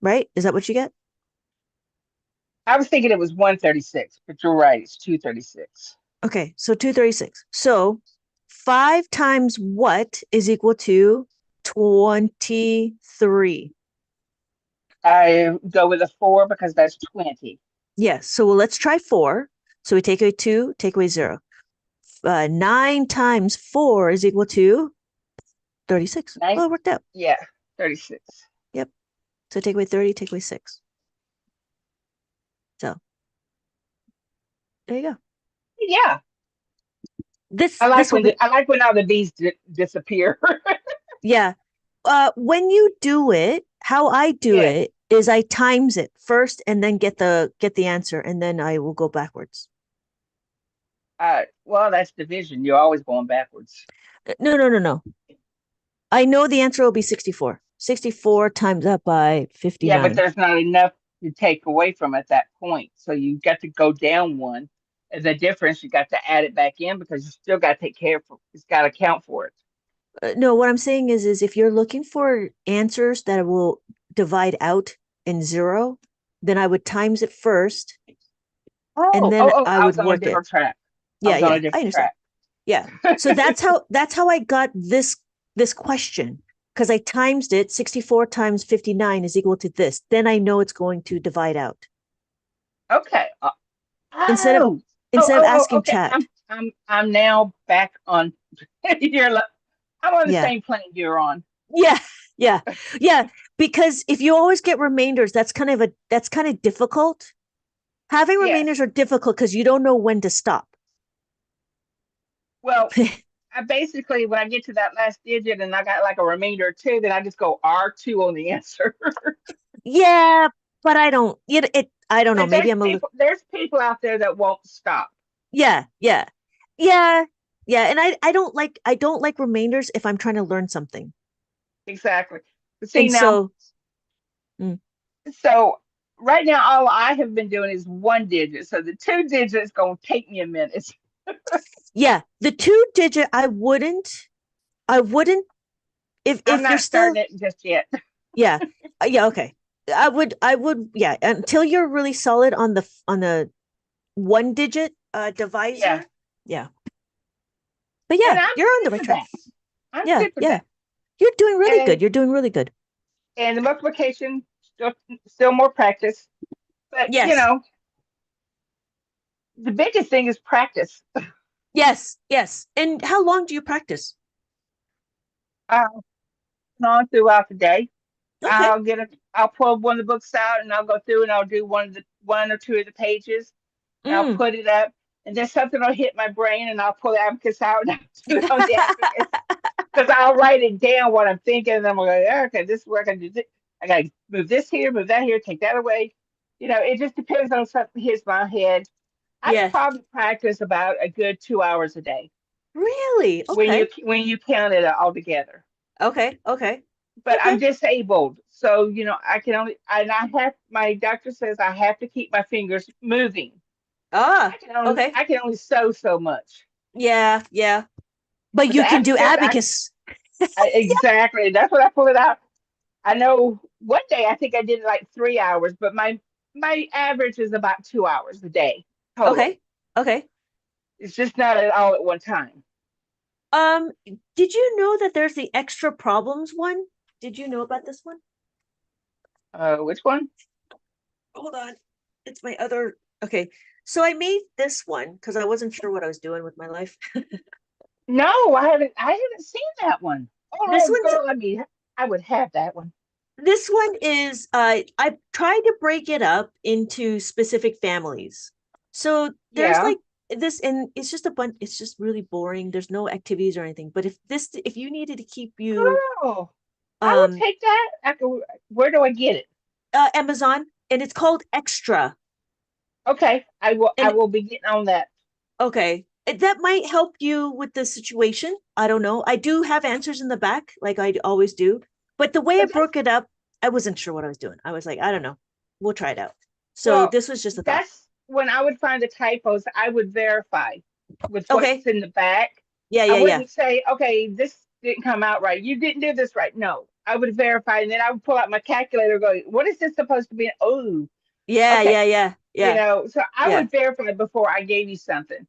right? Is that what you get? I was thinking it was 136, but you're right. It's 236. Okay, so 236. So 5 times what is equal to 23? I go with a 4 because that's 20. Yes, so let's try 4. So we take away 2, take away 0. 9 times 4 is equal to 36. Nine, Well, it worked out. yeah, 36. Yep. So take away 30, take away 6. So there you go. Yeah. This will be, I like when all the B's disappear. yeah. When you do it, how I do Yes. it is I times it first and then get the answer, and then I will go backwards. Well, that's division. You're always going backwards. No, no, no, no. I know the answer will be 64. 64 times that by Yeah, but 59. there's not enough to take away from at that point. So you got to go down one. And the difference, you got to add it back in because you still got to take care of it. It's got to count for it. No, what I'm saying is if you're looking for answers that will divide out in 0, then I would times it first and Oh, then oh, oh, I I would was on a work it. different track. I Yeah, was on yeah, a I different understand. track. Yeah. So that's how I got this question, because I times it. 64 times 59 is equal to this. Then I know it's going to divide out. Okay. Instead of Oh, instead of asking okay. chat. I'm now back on. You're like, I'm on the Yeah. same plane you're on. Yeah. Yeah. Yeah. Because if you always get remainders, that's kind of difficult. Having Yes. remainders are difficult because you don't know when to stop. Well, I basically when I get to that last digit and I got like a remainder of 2, then I just go R2 on the answer. Yeah, but I don't I don't know. But Maybe I'm a little there's people out there that won't stop. yeah, yeah. Yeah. Yeah. And I don't like remainders if I'm trying to learn something. Exactly. But see And now, so mm, so right now all I have been doing is one digit. So the two digits gonna take me a minute. yeah, the 2 digit I wouldn't if I'm you're not still, starting it just yet. yeah, yeah, okay. I would, yeah, until you're really solid on the one digit Yeah. divisor. Yeah. But And yeah, I'm you're on good the right for track. that. I'm Yeah, good for yeah. that. You're doing really And good. You're doing really good. and the multiplication still more practice. But Yes. the biggest thing is practice. Yes, yes. And how long do you practice? Uh, on throughout the day. Okay. I'll pull one of the books out and I'll go through and I'll do one or two of the pages and I'll Mm. put it up. And then something will hit my brain and I'll pull the abacus out and I'll do it on the abacus. Because I'll write it down what I'm thinking and I'm like, okay, this is where I can do this. I gotta move this here, move that here, take that away. It just depends on something hits my head. I Yes. probably practice about a good 2 hours a day Really? when you Okay. when you count it all together. Okay. Okay. But I'm Okay. disabled, so I can only and I have my doctor says I have to keep my fingers moving. Ah, okay. I can only sew so much. Yeah, yeah. But But the you can do abacus, abacus. exactly. That's what I pull it out. I know one day I think I did like 3 hours, but my average is about 2 hours a day total. Okay. Okay. It's just not at all at one time. Um, did you know that there's the extra problems one? Did you know about this one? Which one? Hold on. It's my other. Okay. So I made this one because I wasn't sure what I was doing with my life. No, I haven't. I haven't seen that one. This Oh, one's girl, I would have that one. this one is I tried to break it up into specific families. So there's Yeah, like this, and it's just a bunch, it's just really boring. There's no activities or anything. But if you needed to keep you girl, I would um take that. Where do I get it? Amazon, and it's called Extra. Okay, I will. I And will be getting on that. okay, that might help you with the situation. I don't know. I do have answers in the back, like I always do. But the way I But broke it up, I wasn't sure what I was doing. I was like, I don't know. We'll try it out. So well, this was just a thought. that's when I would find the typos. I would verify with Okay. what's in the back. Yeah, I yeah, yeah. wouldn't say, okay, this didn't come out right. You didn't do this right. No, I would verify, and then I would pull out my calculator. Go, what is this supposed to be? Oh, Yeah, okay. yeah, yeah, yeah, So I yeah. would verify before I gave you something.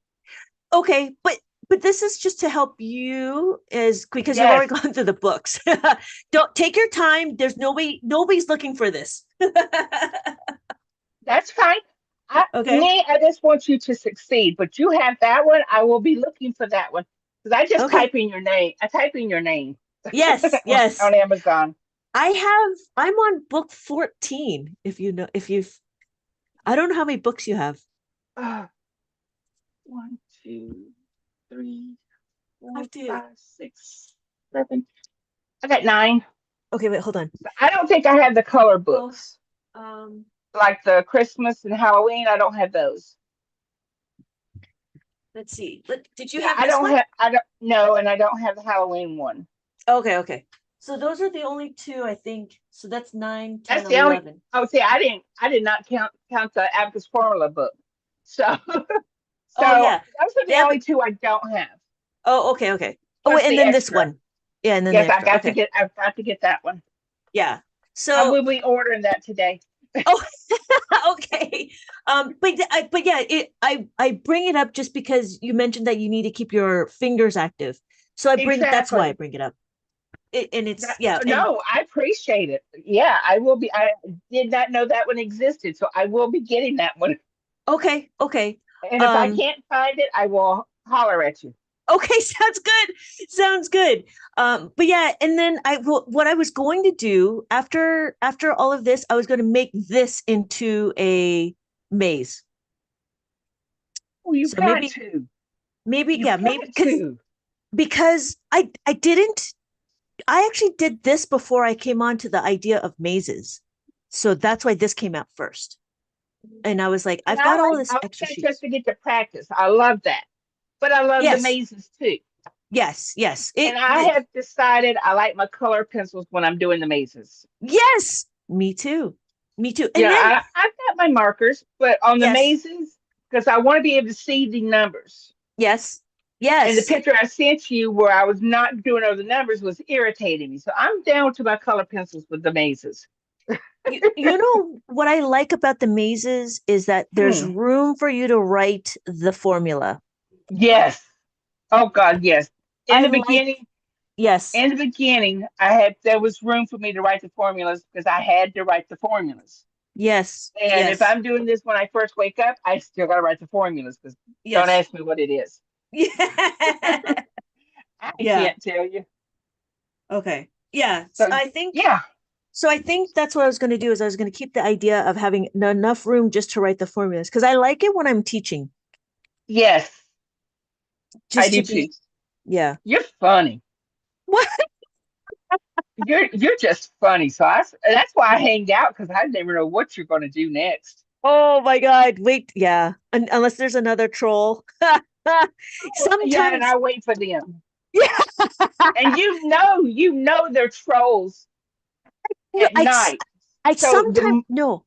Okay, but this is just to help you is because you've already Yes, gone through the books. Don't take your time. There's nobody's looking for this. that's fine. Okay. I just want you to succeed. But you have that one. I will be looking for that one because I just Okay. type in your name. I type in your name Yes, yes. on Amazon. I'm on book 14, if you know if you've I don't know how many books you have. Uh, 1, 2, 3, I 4, have to 5, 6, 7. I got 9. Okay, wait, hold on. I don't think I have the color Oh, books um, like the Christmas and Halloween. I don't have those. let's see. Did you Yeah, have this one? I don't know, and I don't have the Halloween one. Okay, okay. So those are the only two, I think. So that's 9, That's 10, the only. 11. Oh, see, I did not count the Abacus Formula book. So, so Oh yeah. those are They the have only two I don't have. Oh, okay, okay. Oh, Plus and the then this extra. one. Yeah, and then the Yes, extra. Okay. I've got to get that one. Yeah. I So will be ordering that today. oh okay. But yeah, I bring it up just because you mentioned that you need to keep your fingers active. So that's why I Exactly. bring it up. And it's That, yeah, and no, I appreciate it. Yeah, I will be. I did not know that one existed, so I will be getting that one. okay, okay. And if I Um can't find it, I will holler at you. okay, sounds good. Sounds good. But yeah, and then what I was going to do after all of this, I was going to make this into a maze. Oh, you So got to. maybe You yeah, got maybe to. because I didn't I actually did this before I came on to the idea of mazes. So that's why this came out first. And I was like, And I've got all I this like extra that just sheets. to get to practice. I love that. But I love the Yes, mazes too. yes, yes. And I have decided I like my color pencils when I'm doing the mazes. Yes, me too. Me too. Yeah, And then I've got my markers, but on the yes, mazes, because I want to be able to see the numbers. yes, And the Yes. picture I sent you where I was not doing all the numbers was irritating me. So I'm down to my color pencils with the mazes. You know what I like about the mazes is that there's Hmm. room for you to write the formula. Yes. Oh God, yes. In I the like, beginning, yes, in the beginning, I had there was room for me to write the formulas because I had to write the formulas. yes, And if yes, I'm doing this when I first wake up, I still gotta write the formulas because don't yes. ask me what it is. Yeah. I Yeah. can't tell you. Okay. Yeah. So yeah, So I think that's what I was going to do is I was going to keep the idea of having enough room just to write the formulas because I like it when I'm teaching, yes, I just to do be, too. yeah. You're funny. What? You're just funny. So that's why I hang out because I never know what you're gonna do next. Oh my God. Wait. Yeah. Unless there's another troll. Yeah, and Sometimes, I wait for them. yeah. And you know they're trolls No, at night. I So sometimes, no,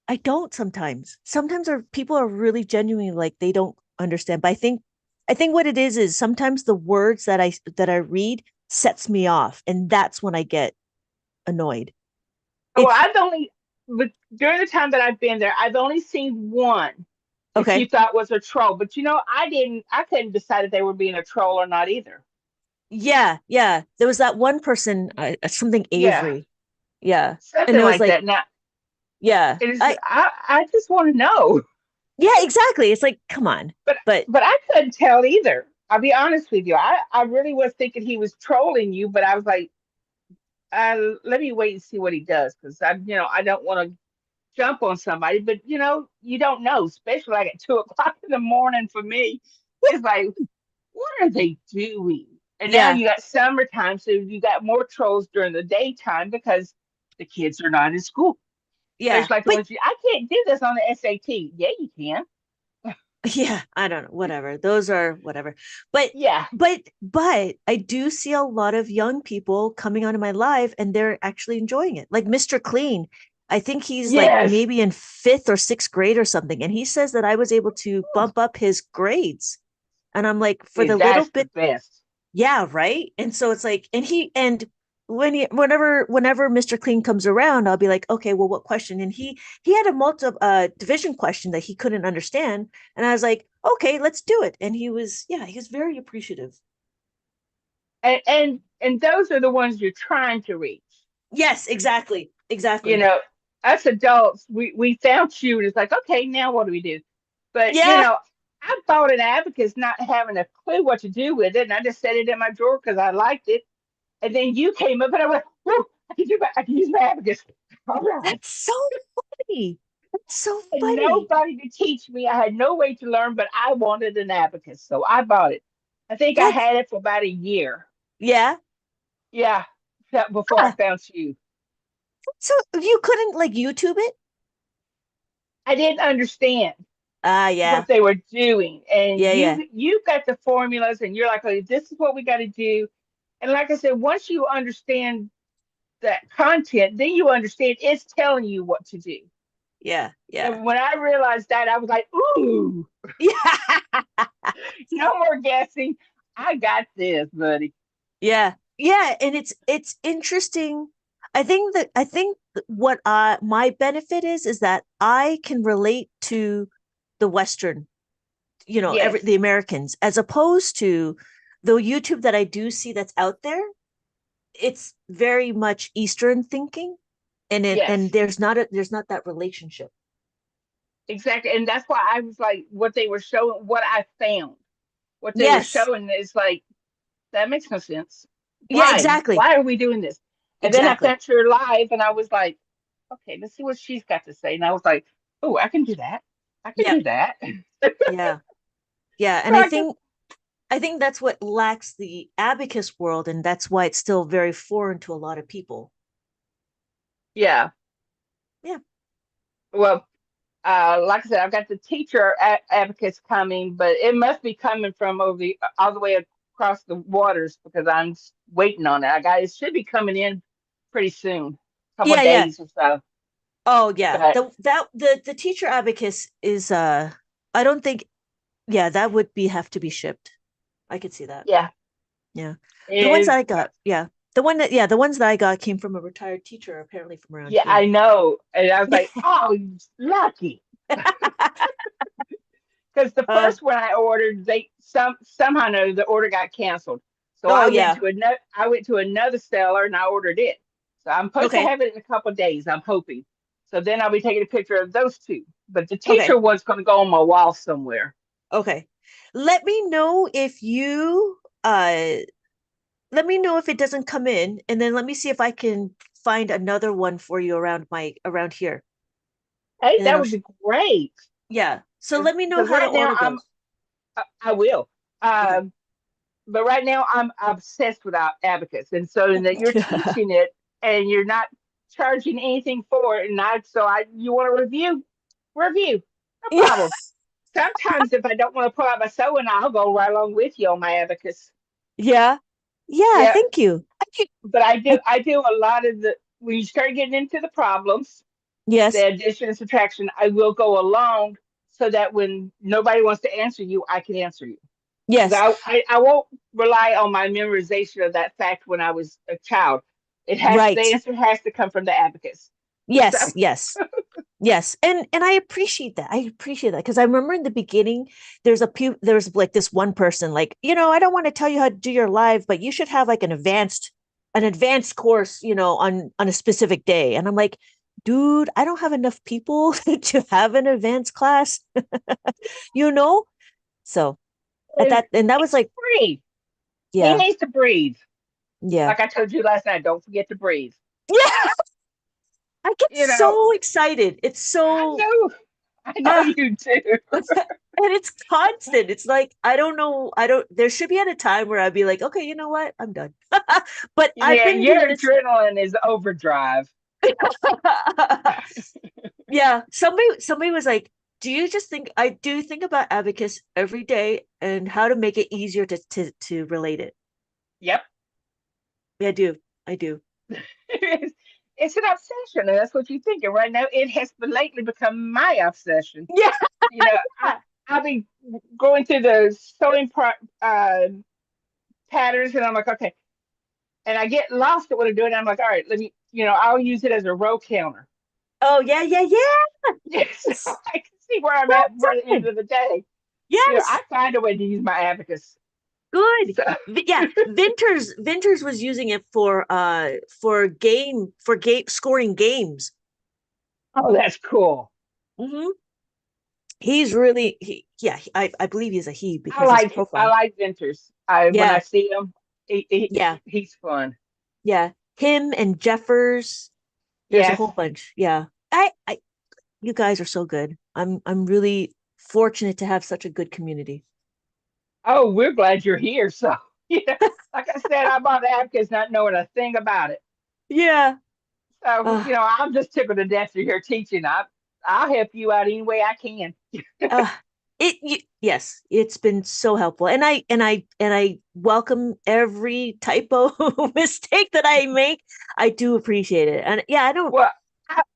I don't sometimes. Sometimes are people are really genuinely like they don't understand. But I think what it is sometimes the words that I read sets me off, and that's when I get annoyed. well, It's but during the time that I've been there, I've only seen one that you okay. thought was a troll. But I couldn't decide if they were being a troll or not either. Yeah, yeah. There was that one person, something Yeah, Avery. Yeah. And something it was like like, that. Now yeah. it is. I just want to know, Yeah, exactly. It's like, come on. but But but I couldn't tell either. I'll be honest with you. I really was thinking he was trolling you, but I was like, let me wait and see what he does because I don't want to jump on somebody, but you don't know, especially like at 2 o'clock in the morning for me. It's like, what are they doing? And now yeah, you got summertime, so you got more trolls during the daytime because the kids are not in school. yeah. Especially like the But ones I can't do this on the SAT. Yeah, you can. yeah, I don't know, whatever. Those are whatever. But Yeah. I do see a lot of young people coming onto my live and they're actually enjoying it. Like Mr. Clean. I think he's like Yes. maybe in 5th or 6th grade or something. And he says that I was able to bump up his grades. And I'm like, for See, the little that's the bit, best. yeah, right. And so it's like, and whenever Mr. Clean comes around, I'll be like, okay, well, what question? And he had a multiple division question that he couldn't understand, and I was like, okay, let's do it. And he was very appreciative. And those are the ones you're trying to reach. Yes, exactly, You exactly. know, us adults, we found you, and it's like, okay, now what do we do? But Yeah, I bought an abacus not having a clue what to do with it, and I just set it in my drawer because I liked it. And then you came up, and I went, "Whew, I can use my abacus." All right. that's so funny. That's so And funny. nobody to teach me. I had no way to learn, but I wanted an abacus, so I bought it. I think I That's had it for about a year. yeah. Yeah, before I Ah, found you. so you couldn't like YouTube it? I didn't understand Ah, yeah, what they were doing, and yeah, yeah, you got the formulas, and you're like, "Oh, this is what we got to do." And like I said, once you understand that content, then you understand it's telling you what to do. yeah, yeah, And when I realized that, I was like, "Ooh, yeah. no more guessing. I got this, buddy." Yeah. Yeah, and it's interesting. I think what my benefit is that I can relate to the Western, Yes, the Americans, as opposed to the YouTube that I do see that's out there. It's very much Eastern thinking, and yes, there's not that relationship. exactly. And that's why I was like, what they were showing, what I found, what they were Yes. showing is like, that makes no sense. Yeah, Why? exactly. Why are we doing this? And then I Exactly. found her live, and I was like, okay, let's see what she's got to say. And I was like, oh, I can do that. I can Yep. do that. Yeah. Yeah, So and I guess, I think that's what lacks the abacus world, and that's why it's still very foreign to a lot of people. yeah. Yeah. Well, like I said, I've got the teacher advocates coming, but it must be coming from over the all the way across the waters because I'm waiting on it. It should be coming in pretty soon, a couple Yeah, of yeah. days or so. Oh, yeah. But The teacher abacus is I don't think, yeah, that would be have to be shipped. I could see that. Yeah, Yeah. The ones and that I got, yeah. The ones that I got came from a retired teacher, apparently from around yeah, here. I know. And I was like, oh, lucky. Because the uh, first one I ordered, they somehow or another the order got canceled. So oh yeah. I went to another seller and I ordered it. So I'm supposed to Okay. have it in a couple of days. I'm hoping. So then I'll be taking a picture of those two. But the Okay. teacher one's going to go on my wall somewhere. Okay. Let me know if you let me know if it doesn't come in, and then let me see if I can find another one for you around here. Hey, And then that would be great. yeah. So let me know Because how to right now order those. I will. Okay. Um, but right now I'm obsessed with abacus, and so that you're teaching it and you're not charging anything for it, and you want to review, no Yeah. problem. Sometimes if I don't want to pull out my sewing, I'll go right along with you on my abacus. Yeah. Yeah, Yeah, thank you. but I I do a lot of the when you start getting into the problems, the yes. addition and subtraction, I will go along so that when nobody wants to answer you, I can answer you. Because Yes. I won't rely on my memorization of that fact when I was a child. The Right. answer has to come from the abacus. So Yes, yes. Yes. And I appreciate that. I appreciate that because I remember in the beginning there's like this one person like, I don't want to tell you how to do your live, but you should have like an advanced course, on a specific day. And I'm like, dude, I don't have enough people to have an advanced class, you know? So at and that and that was like, breathe. He yeah, needs to breathe. yeah. Like I told you last night, don't forget to breathe. Yeah. I get You know, so excited. It's I so know, I know uh you do. and it's constant. It's like I don't know. I don't. There should be at a time where I'd be like, okay, you know what? I'm done. But I've Yeah, been doing your this. adrenaline is overdrive. Yeah. Somebody was like, "Do you just think I do think about abacus every day and how to make it easier to relate it?" Yep. Yeah, I do. I do. It's an obsession, and that's what you're thinking right now. It has lately become my obsession. Yeah. You know, I'll be going through the patterns, and I'm like, okay, and I get lost at what I'm doing. I'm like, all right, let me, I'll use it as a row counter. Oh yeah, yeah, yeah. Yes, so Yes. I can see where I'm Well at for the end done. of the day. I Yes. find a way to use my abacus. Good. So, Yeah, Vinters was using it for game scoring games. oh, that's cool. Hmm. He's really yeah, I believe he's a he because his I profile. like Venters. I When I Yeah, see him, yeah, he's fun. yeah. Him and Jeffers. There's a Yes. whole bunch. Yeah. I you guys are so good. I'm really fortunate to have such a good community. Oh, we're glad you're here. So, yeah, like I said, I bought abacus not knowing a thing about it. Yeah. So, Uh, I'm just tickled to death you're here teaching. I'll help you out any way I can. uh yes, it's been so helpful. And I welcome every typo mistake that I make. I do appreciate it. And yeah, Well,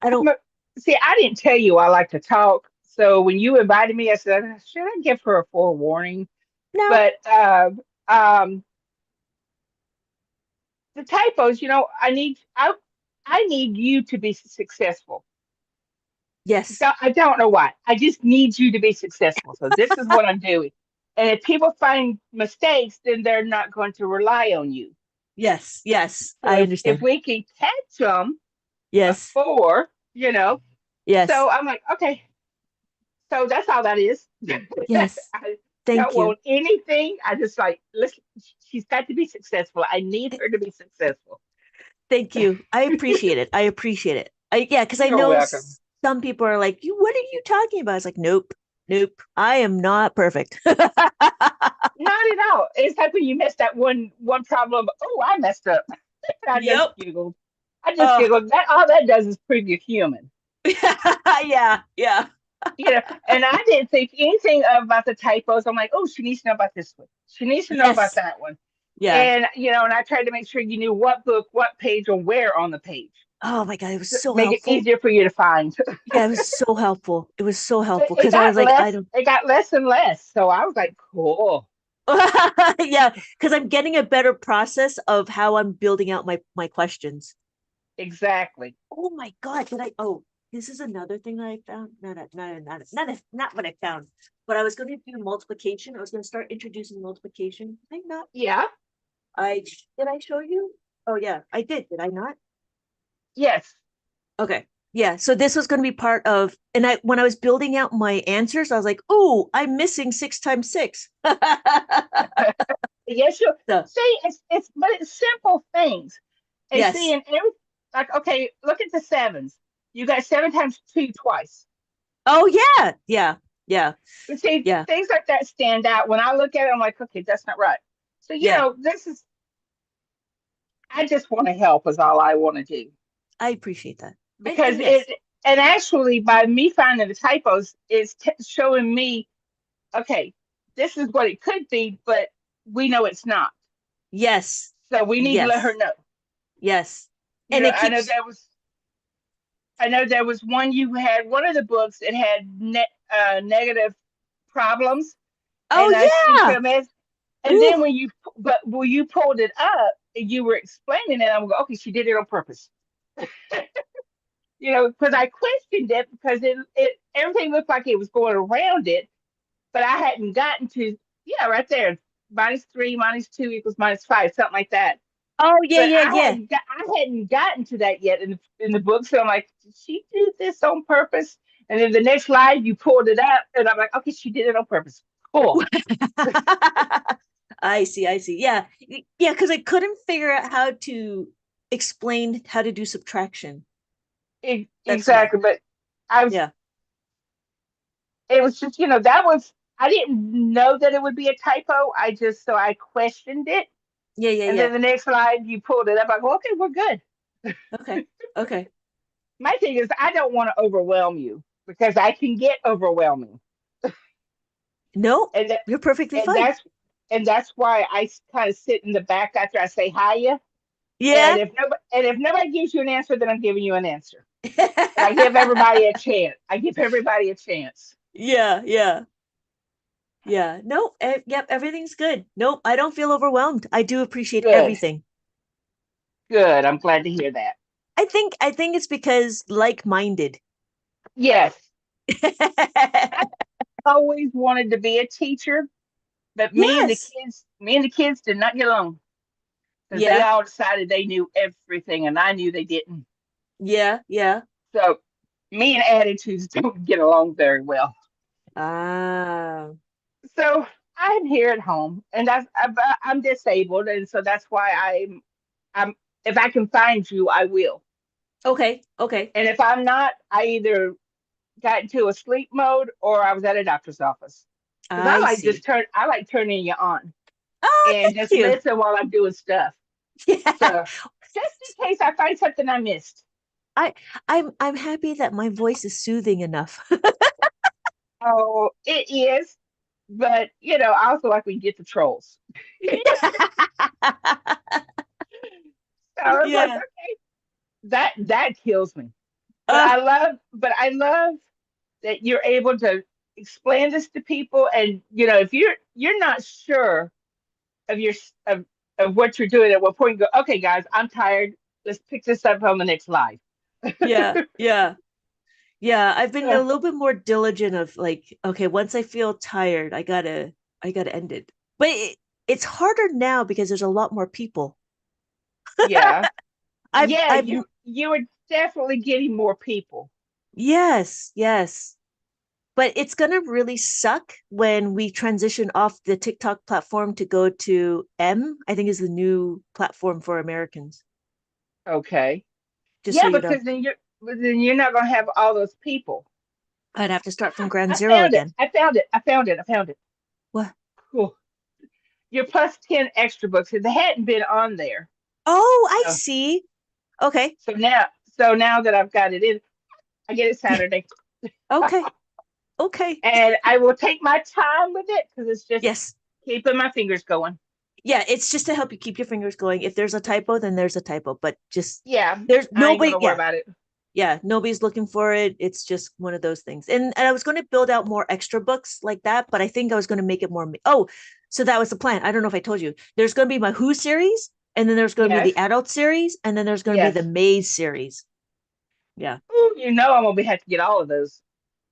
I don't I'm see, I didn't tell you I like to talk. So when you invited me, I said, should I give her a forewarning? know. But um, the typos, I need you to be successful. Yes. I don't know why. I just need you to be successful. So this is what I'm doing. And if people find mistakes, then they're not going to rely on you. Yes. Yes. So I if understand. we can catch them Yes. before, you know, Yes. so I'm like, okay, so that's all that is. Yes. I don't Thank you. want anything. I just like, listen, she's got to be successful. I need her to be successful. Thank you. I appreciate it. I appreciate it. Yeah, because I You're know welcome. some people are like, "You, what are you talking about?" It's like, nope, nope. I am not perfect. Not at all. It's like when you missed that one problem. Oh, I messed up. I just Yep. giggled. I just Oh, giggled. That all that does is prove you're human. yeah, yeah. And I didn't think anything about the typos. I'm like, oh, she needs to know about this one. She needs to know about Yes. that one. Yeah. And and I tried to make sure you knew what book, what page, or where on the page. Oh my God, it was To so make it helpful. easier for you to find. Yeah, it was so helpful. It was so helpful It because I was got like, I less. don't It got less and less. So I was like, cool. Yeah, because I'm getting a better process of how I'm building out my questions. Exactly. Oh my God, did I? Oh, this is another thing that I found. Not what I found, but I was going to do multiplication. I was going to start introducing multiplication. Did I not? Yeah. I did I show you? Oh yeah, I did. Did I not? Yes. Okay. Yeah. So this was going to be part of, and I when I was building out my answers, I was like, oh, I'm missing 6 times 6. Yes, you So see, but it's simple things. And see, yes. in every like, okay, look at the sevens. You got 7 times 2 twice. Oh yeah. Yeah. Yeah. But see, Yeah. things like that stand out. When I look at it, I'm like, okay, that's not right. So, Yeah. this is, I just want to help is all I want to do. I appreciate that. Because And yes. and actually, by me finding the typos, it's showing me, okay, this is what it could be, but we know it's not. Yes. So we need to let her Yes. know. Yes. And it I know keeps. there was one you had one of the books that had negative problems, Oh and I sent you yeah. a mess. And Ooh. then when you pulled it up, you were explaining it. I'm going, okay, she did it on purpose. Because I questioned it because it everything looked like it was going around it, but I hadn't gotten to right there, -3 -2 equals -5, something like that. Oh yeah, But yeah, yeah. I hadn't gotten to that yet in the book. So I'm like, did she do this on purpose? And then the next slide, you pulled it up, and I'm like, okay, she did it on purpose. Cool. I see, I see. Yeah. Yeah, because I couldn't figure out how to explain how to do subtraction. That's why. Exactly. But I was, Yeah. it was just, I didn't know that it would be a typo. So I questioned it. Yeah, yeah, And yeah. then the next slide, you pulled it up. I go, okay, we're good. Okay. Okay. My thing is, I don't want to overwhelm you because I can get overwhelming. No, And that, you're perfectly and fine. that's why I kind of sit in the back after I say hiya. And Yeah. if nobody gives you an answer, then I'm giving you an answer. But I give everybody a chance. I give everybody a chance. Yeah, yeah. Yeah. No, yep, everything's good. Nope, I don't feel overwhelmed. I do appreciate Good, everything. good. I'm glad to hear that. I think it's because like-minded. Yes, I always wanted to be a teacher, but Yes. me and the kids did not get along because they Yeah. all decided they knew everything, and I knew they didn't. Yeah. Yeah. So me and attitudes don't get along very well. Ah. So I'm here at home, and I'm disabled, and so that's why I'm if I can find you, I will. Okay. Okay. And if I'm not, I either got into a sleep mode or I was at a doctor's office. Because I see. I like turning you on Oh, and thank just you. listen while I'm doing stuff. Yeah. So just in case I find something I missed. I I'm happy that my voice is soothing enough. Oh, it is. But I also like when you get the trolls. So I was like, Yeah. okay, that kills me. But Uh, I love that you're able to explain this to people. And if you're not sure of your of what you're doing at what point, you go, okay, guys, I'm tired. Let's pick this up on the next live. yeah. Yeah. Yeah, I've been a So, little bit more diligent of like, okay, once I feel tired, I gotta end it. But it's harder now because there's a lot more people. yeah, yeah, I've you were definitely getting more people. yes, yes. But it's gonna really suck when we transition off the TikTok platform to go to I think is the new platform for Americans. Okay, Just so yeah, you know. because then you're not going to have all those people. I'd have to start from ground I zero found it. again. I found it. I found it. I found it. What? Cool. Your plus 10 extra books. They hadn't been on there. Oh, I So, see. Okay. so now, so now that I've got it in, I get it Saturday. Okay. Okay. And I will take my time with it because it's just Yes. keeping my fingers going. Yeah, it's just to help you keep your fingers going. If there's a typo, then there's a typo. But just Yeah, there's I ain't nobody, gonna worry yeah, about it. yeah, nobody's looking for it. It's just one of those things. And I was going to build out more extra books like that, but I think I was going to make it more. Oh, So that was the plan. I don't know if I told you. There's going to be my Who series, and then there's going to be Yes, the adult series, and then there's going to be the yes. Maze series. Yeah. Ooh, you know I'm gonna have to get all of those.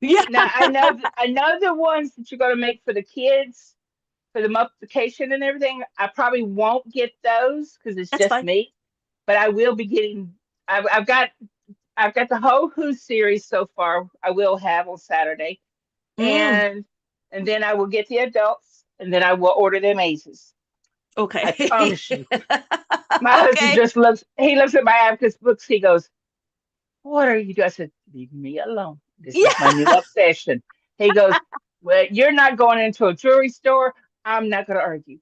Yeah. Now I know the ones that you're gonna make for the kids for the multiplication and everything. I probably won't get those because it's That's just fine. me, but I will be getting. I've got the whole Who series so far. I will have on Saturday, Mm, and then I will get the adults, and then I will order the mazes. I okay. promise you. My husband Okay. just looks. He looks at my Abacus books. He goes, "What are you doing?" I said, "Leave me alone. This is my Yeah. new obsession." He goes, "Well, you're not going into a jewelry store. I'm not going to argue."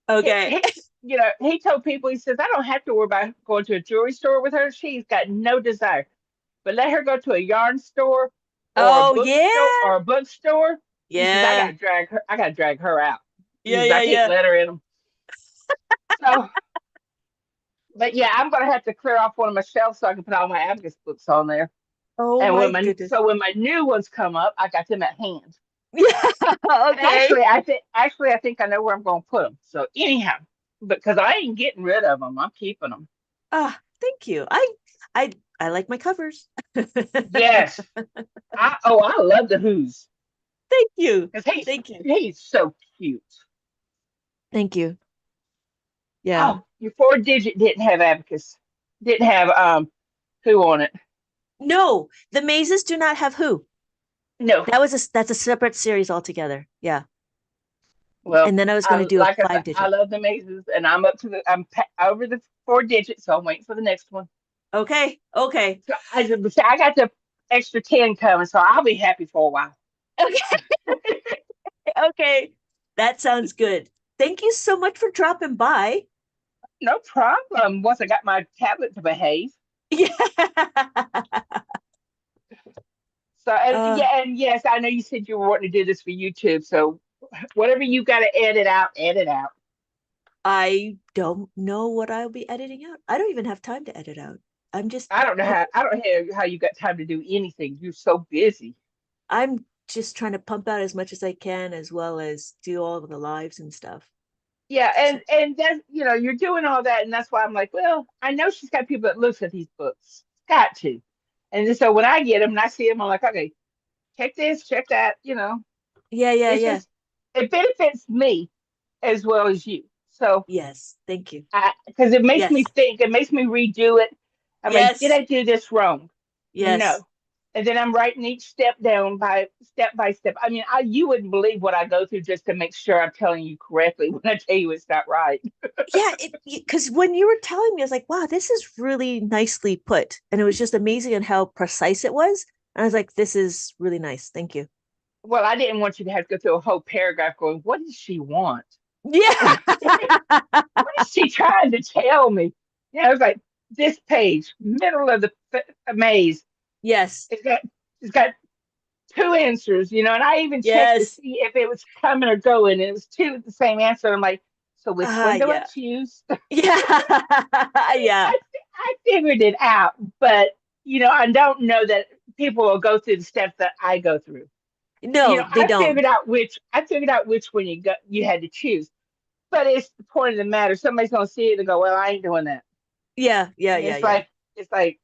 Okay. He, he told people, he says, "I don't have to worry about going to a jewelry store with her. She's got no desire. But let her go to a yarn store Oh, yeah. or a bookstore." He says, "I Yeah. gotta drag her. I gotta drag her out." He Yeah. says, "I Yeah. can't Yeah. let her in them." So, but yeah, I'm gonna have to clear off one of my shelves so I can put all my Abacus books on there. Oh And my goodness. when my new ones come up, I got them at hand. Yeah. And Okay. actually I think I know where I'm gonna put them. So anyhow, because I ain't getting rid of them, I'm keeping them. Ah, thank you. I I like my covers. Yes, I love the Who's Thank you. because Thank you. he's so cute. Thank you. Yeah. Oh, your 4 digit didn't have Abacus, didn't have Who on it. No, the mazes do not have who. No, That's a separate series altogether. Yeah. well, And then I was going to I do a like I said, five I digit. love the mazes, and over the 4 digits, so I'm waiting for the next one. Okay. Okay. So I got the extra 10 coming, so I'll be happy for a while. Okay. Okay. That sounds good. Thank you so much for dropping by. No problem. Once I got my tablet to behave. Yeah. So Uh, and yes, I know you said you were wanting to do this for YouTube. So whatever you got to edit out, edit out. I don't know what I'll be editing out. I don't even have time to edit out. I'm just I don't know how you got time to do anything. You're so busy. I'm just trying to pump out as much as I can as well as do all of the lives and stuff. Yeah, So, and that's you're doing all that, and that's why I'm like, well, I know she's got people that looks at these books. Got to. And so when I get them and I see them, I'm like, okay, check this, check that. yeah, yeah, It's yeah. just it benefits me as well as you. So Yes. Thank you. because it makes me Yes. think, it makes me redo it. I'm like, did Yes. I do this wrong? Yes. No. And then I'm writing each step down by step. I mean, you wouldn't believe what I go through just to make sure I'm telling you correctly when I tell you it's not right. Yeah, because when you were telling me, I was like, wow, this is really nicely put. And it was just amazing on how precise it was. And I was like, this is really nice. Thank you. Well, I didn't want you to have to go through a whole paragraph going, what does she want? Yeah. What is she trying to tell me? I was like, this page, middle of the maze, Yes. it's got it's got two answers, and I even checked to Yes. see if it was coming or going, and it was two with the same answer. I'm like, so which one do I Yeah. choose? Yeah. Yeah. I figured it out, but I don't know that people will go through the steps that I go through. No, they don't. I figured out which one you had to choose. But it's the point of the matter. Somebody's gonna see it and go, "Well, I ain't doing that." Yeah. Yeah. And Yeah. Yeah. it's like,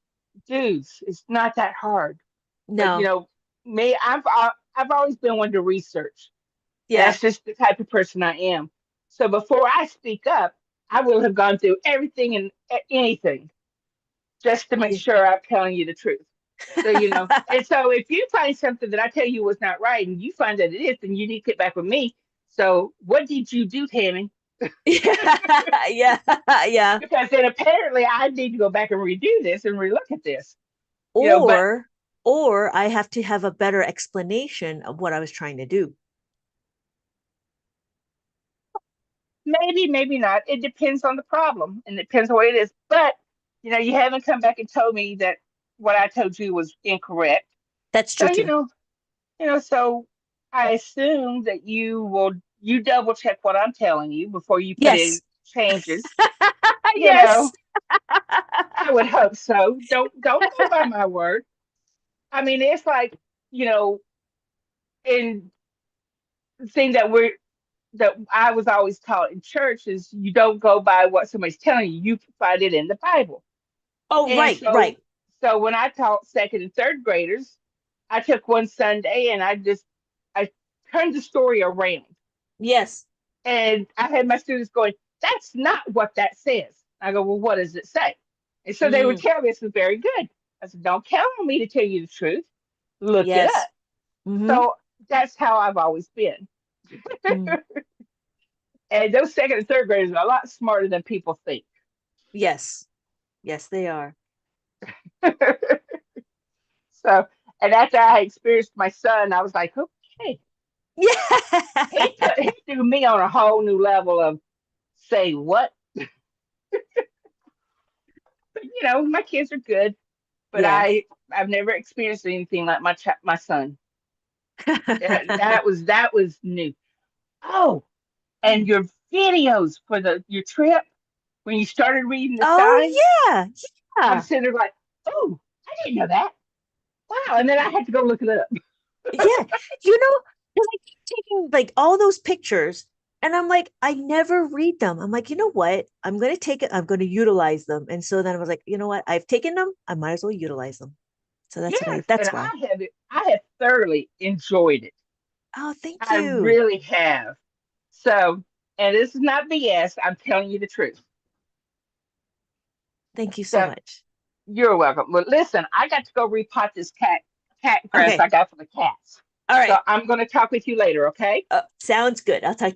dudes, it's not that hard. But No. me, I've always been one to research. And Yeah. that's just the type of person I am. So before I speak up, I will have gone through everything and anything just to make Yeah. sure I'm telling you the truth. So, and so if you find something that I tell you was not right and you find that it is, then you need to get back with me. So, what did you do, Tammy? Yeah. Yeah. Because then apparently I need to go back and redo this and relook at this. But Or or I have to have a better explanation of what I was trying to do. maybe, maybe not. It depends on the problem and it depends on what it is. But you haven't come back and told me that what I told you was incorrect. That's So true too. so I assume that you double check what I'm telling you before you put in Yes. changes. You Yes. know, I would hope so. Don't go by my word. I mean, it's like, in the thing that that I was always taught in church is you don't go by what somebody's telling you. You find it in the Bible. Oh, And right, so, right. so when I taught second and third graders, I took one Sunday and I turned the story around, Yes. and I had my students going, "That's not what that says." I go, "Well, what does it say?" And so they would Mm, tell me this was very good. I said, "Don't count on me to tell you the truth. Look it yes. up." Mm-hmm. So that's how I've always been. Mm, And those second and third graders are a lot smarter than people think. yes. Yes, they are. So, and after I experienced my son, I was like, okay, Yeah. he threw me on a whole new level of say what. But, my kids are good, but Yes. I've never experienced anything like my son. That was new. Oh, and your videos for the your trip when you started reading the Oh, signs, yeah. I'm Yeah. sitting there like, oh, I didn't know that. Wow, and then I had to go look it up. Yeah. You know, 'cause I keep taking like all those pictures and I'm like, I never read them. I'm like, you know what? I'm going to take it. I'm going to utilize them. And so then I was like, you know what? I've taken them. I might as well utilize them. So Yes, and that's why. I have thoroughly enjoyed it. Oh, thank I you. really have. So, and this is not BS. I'm telling you the truth. Thank you so So much. you're welcome. Well, listen, I got to go repot this cat grass Okay. I got for the cats. All So right. I'm going to talk with you later. Okay? Sounds good. I'll talk to you.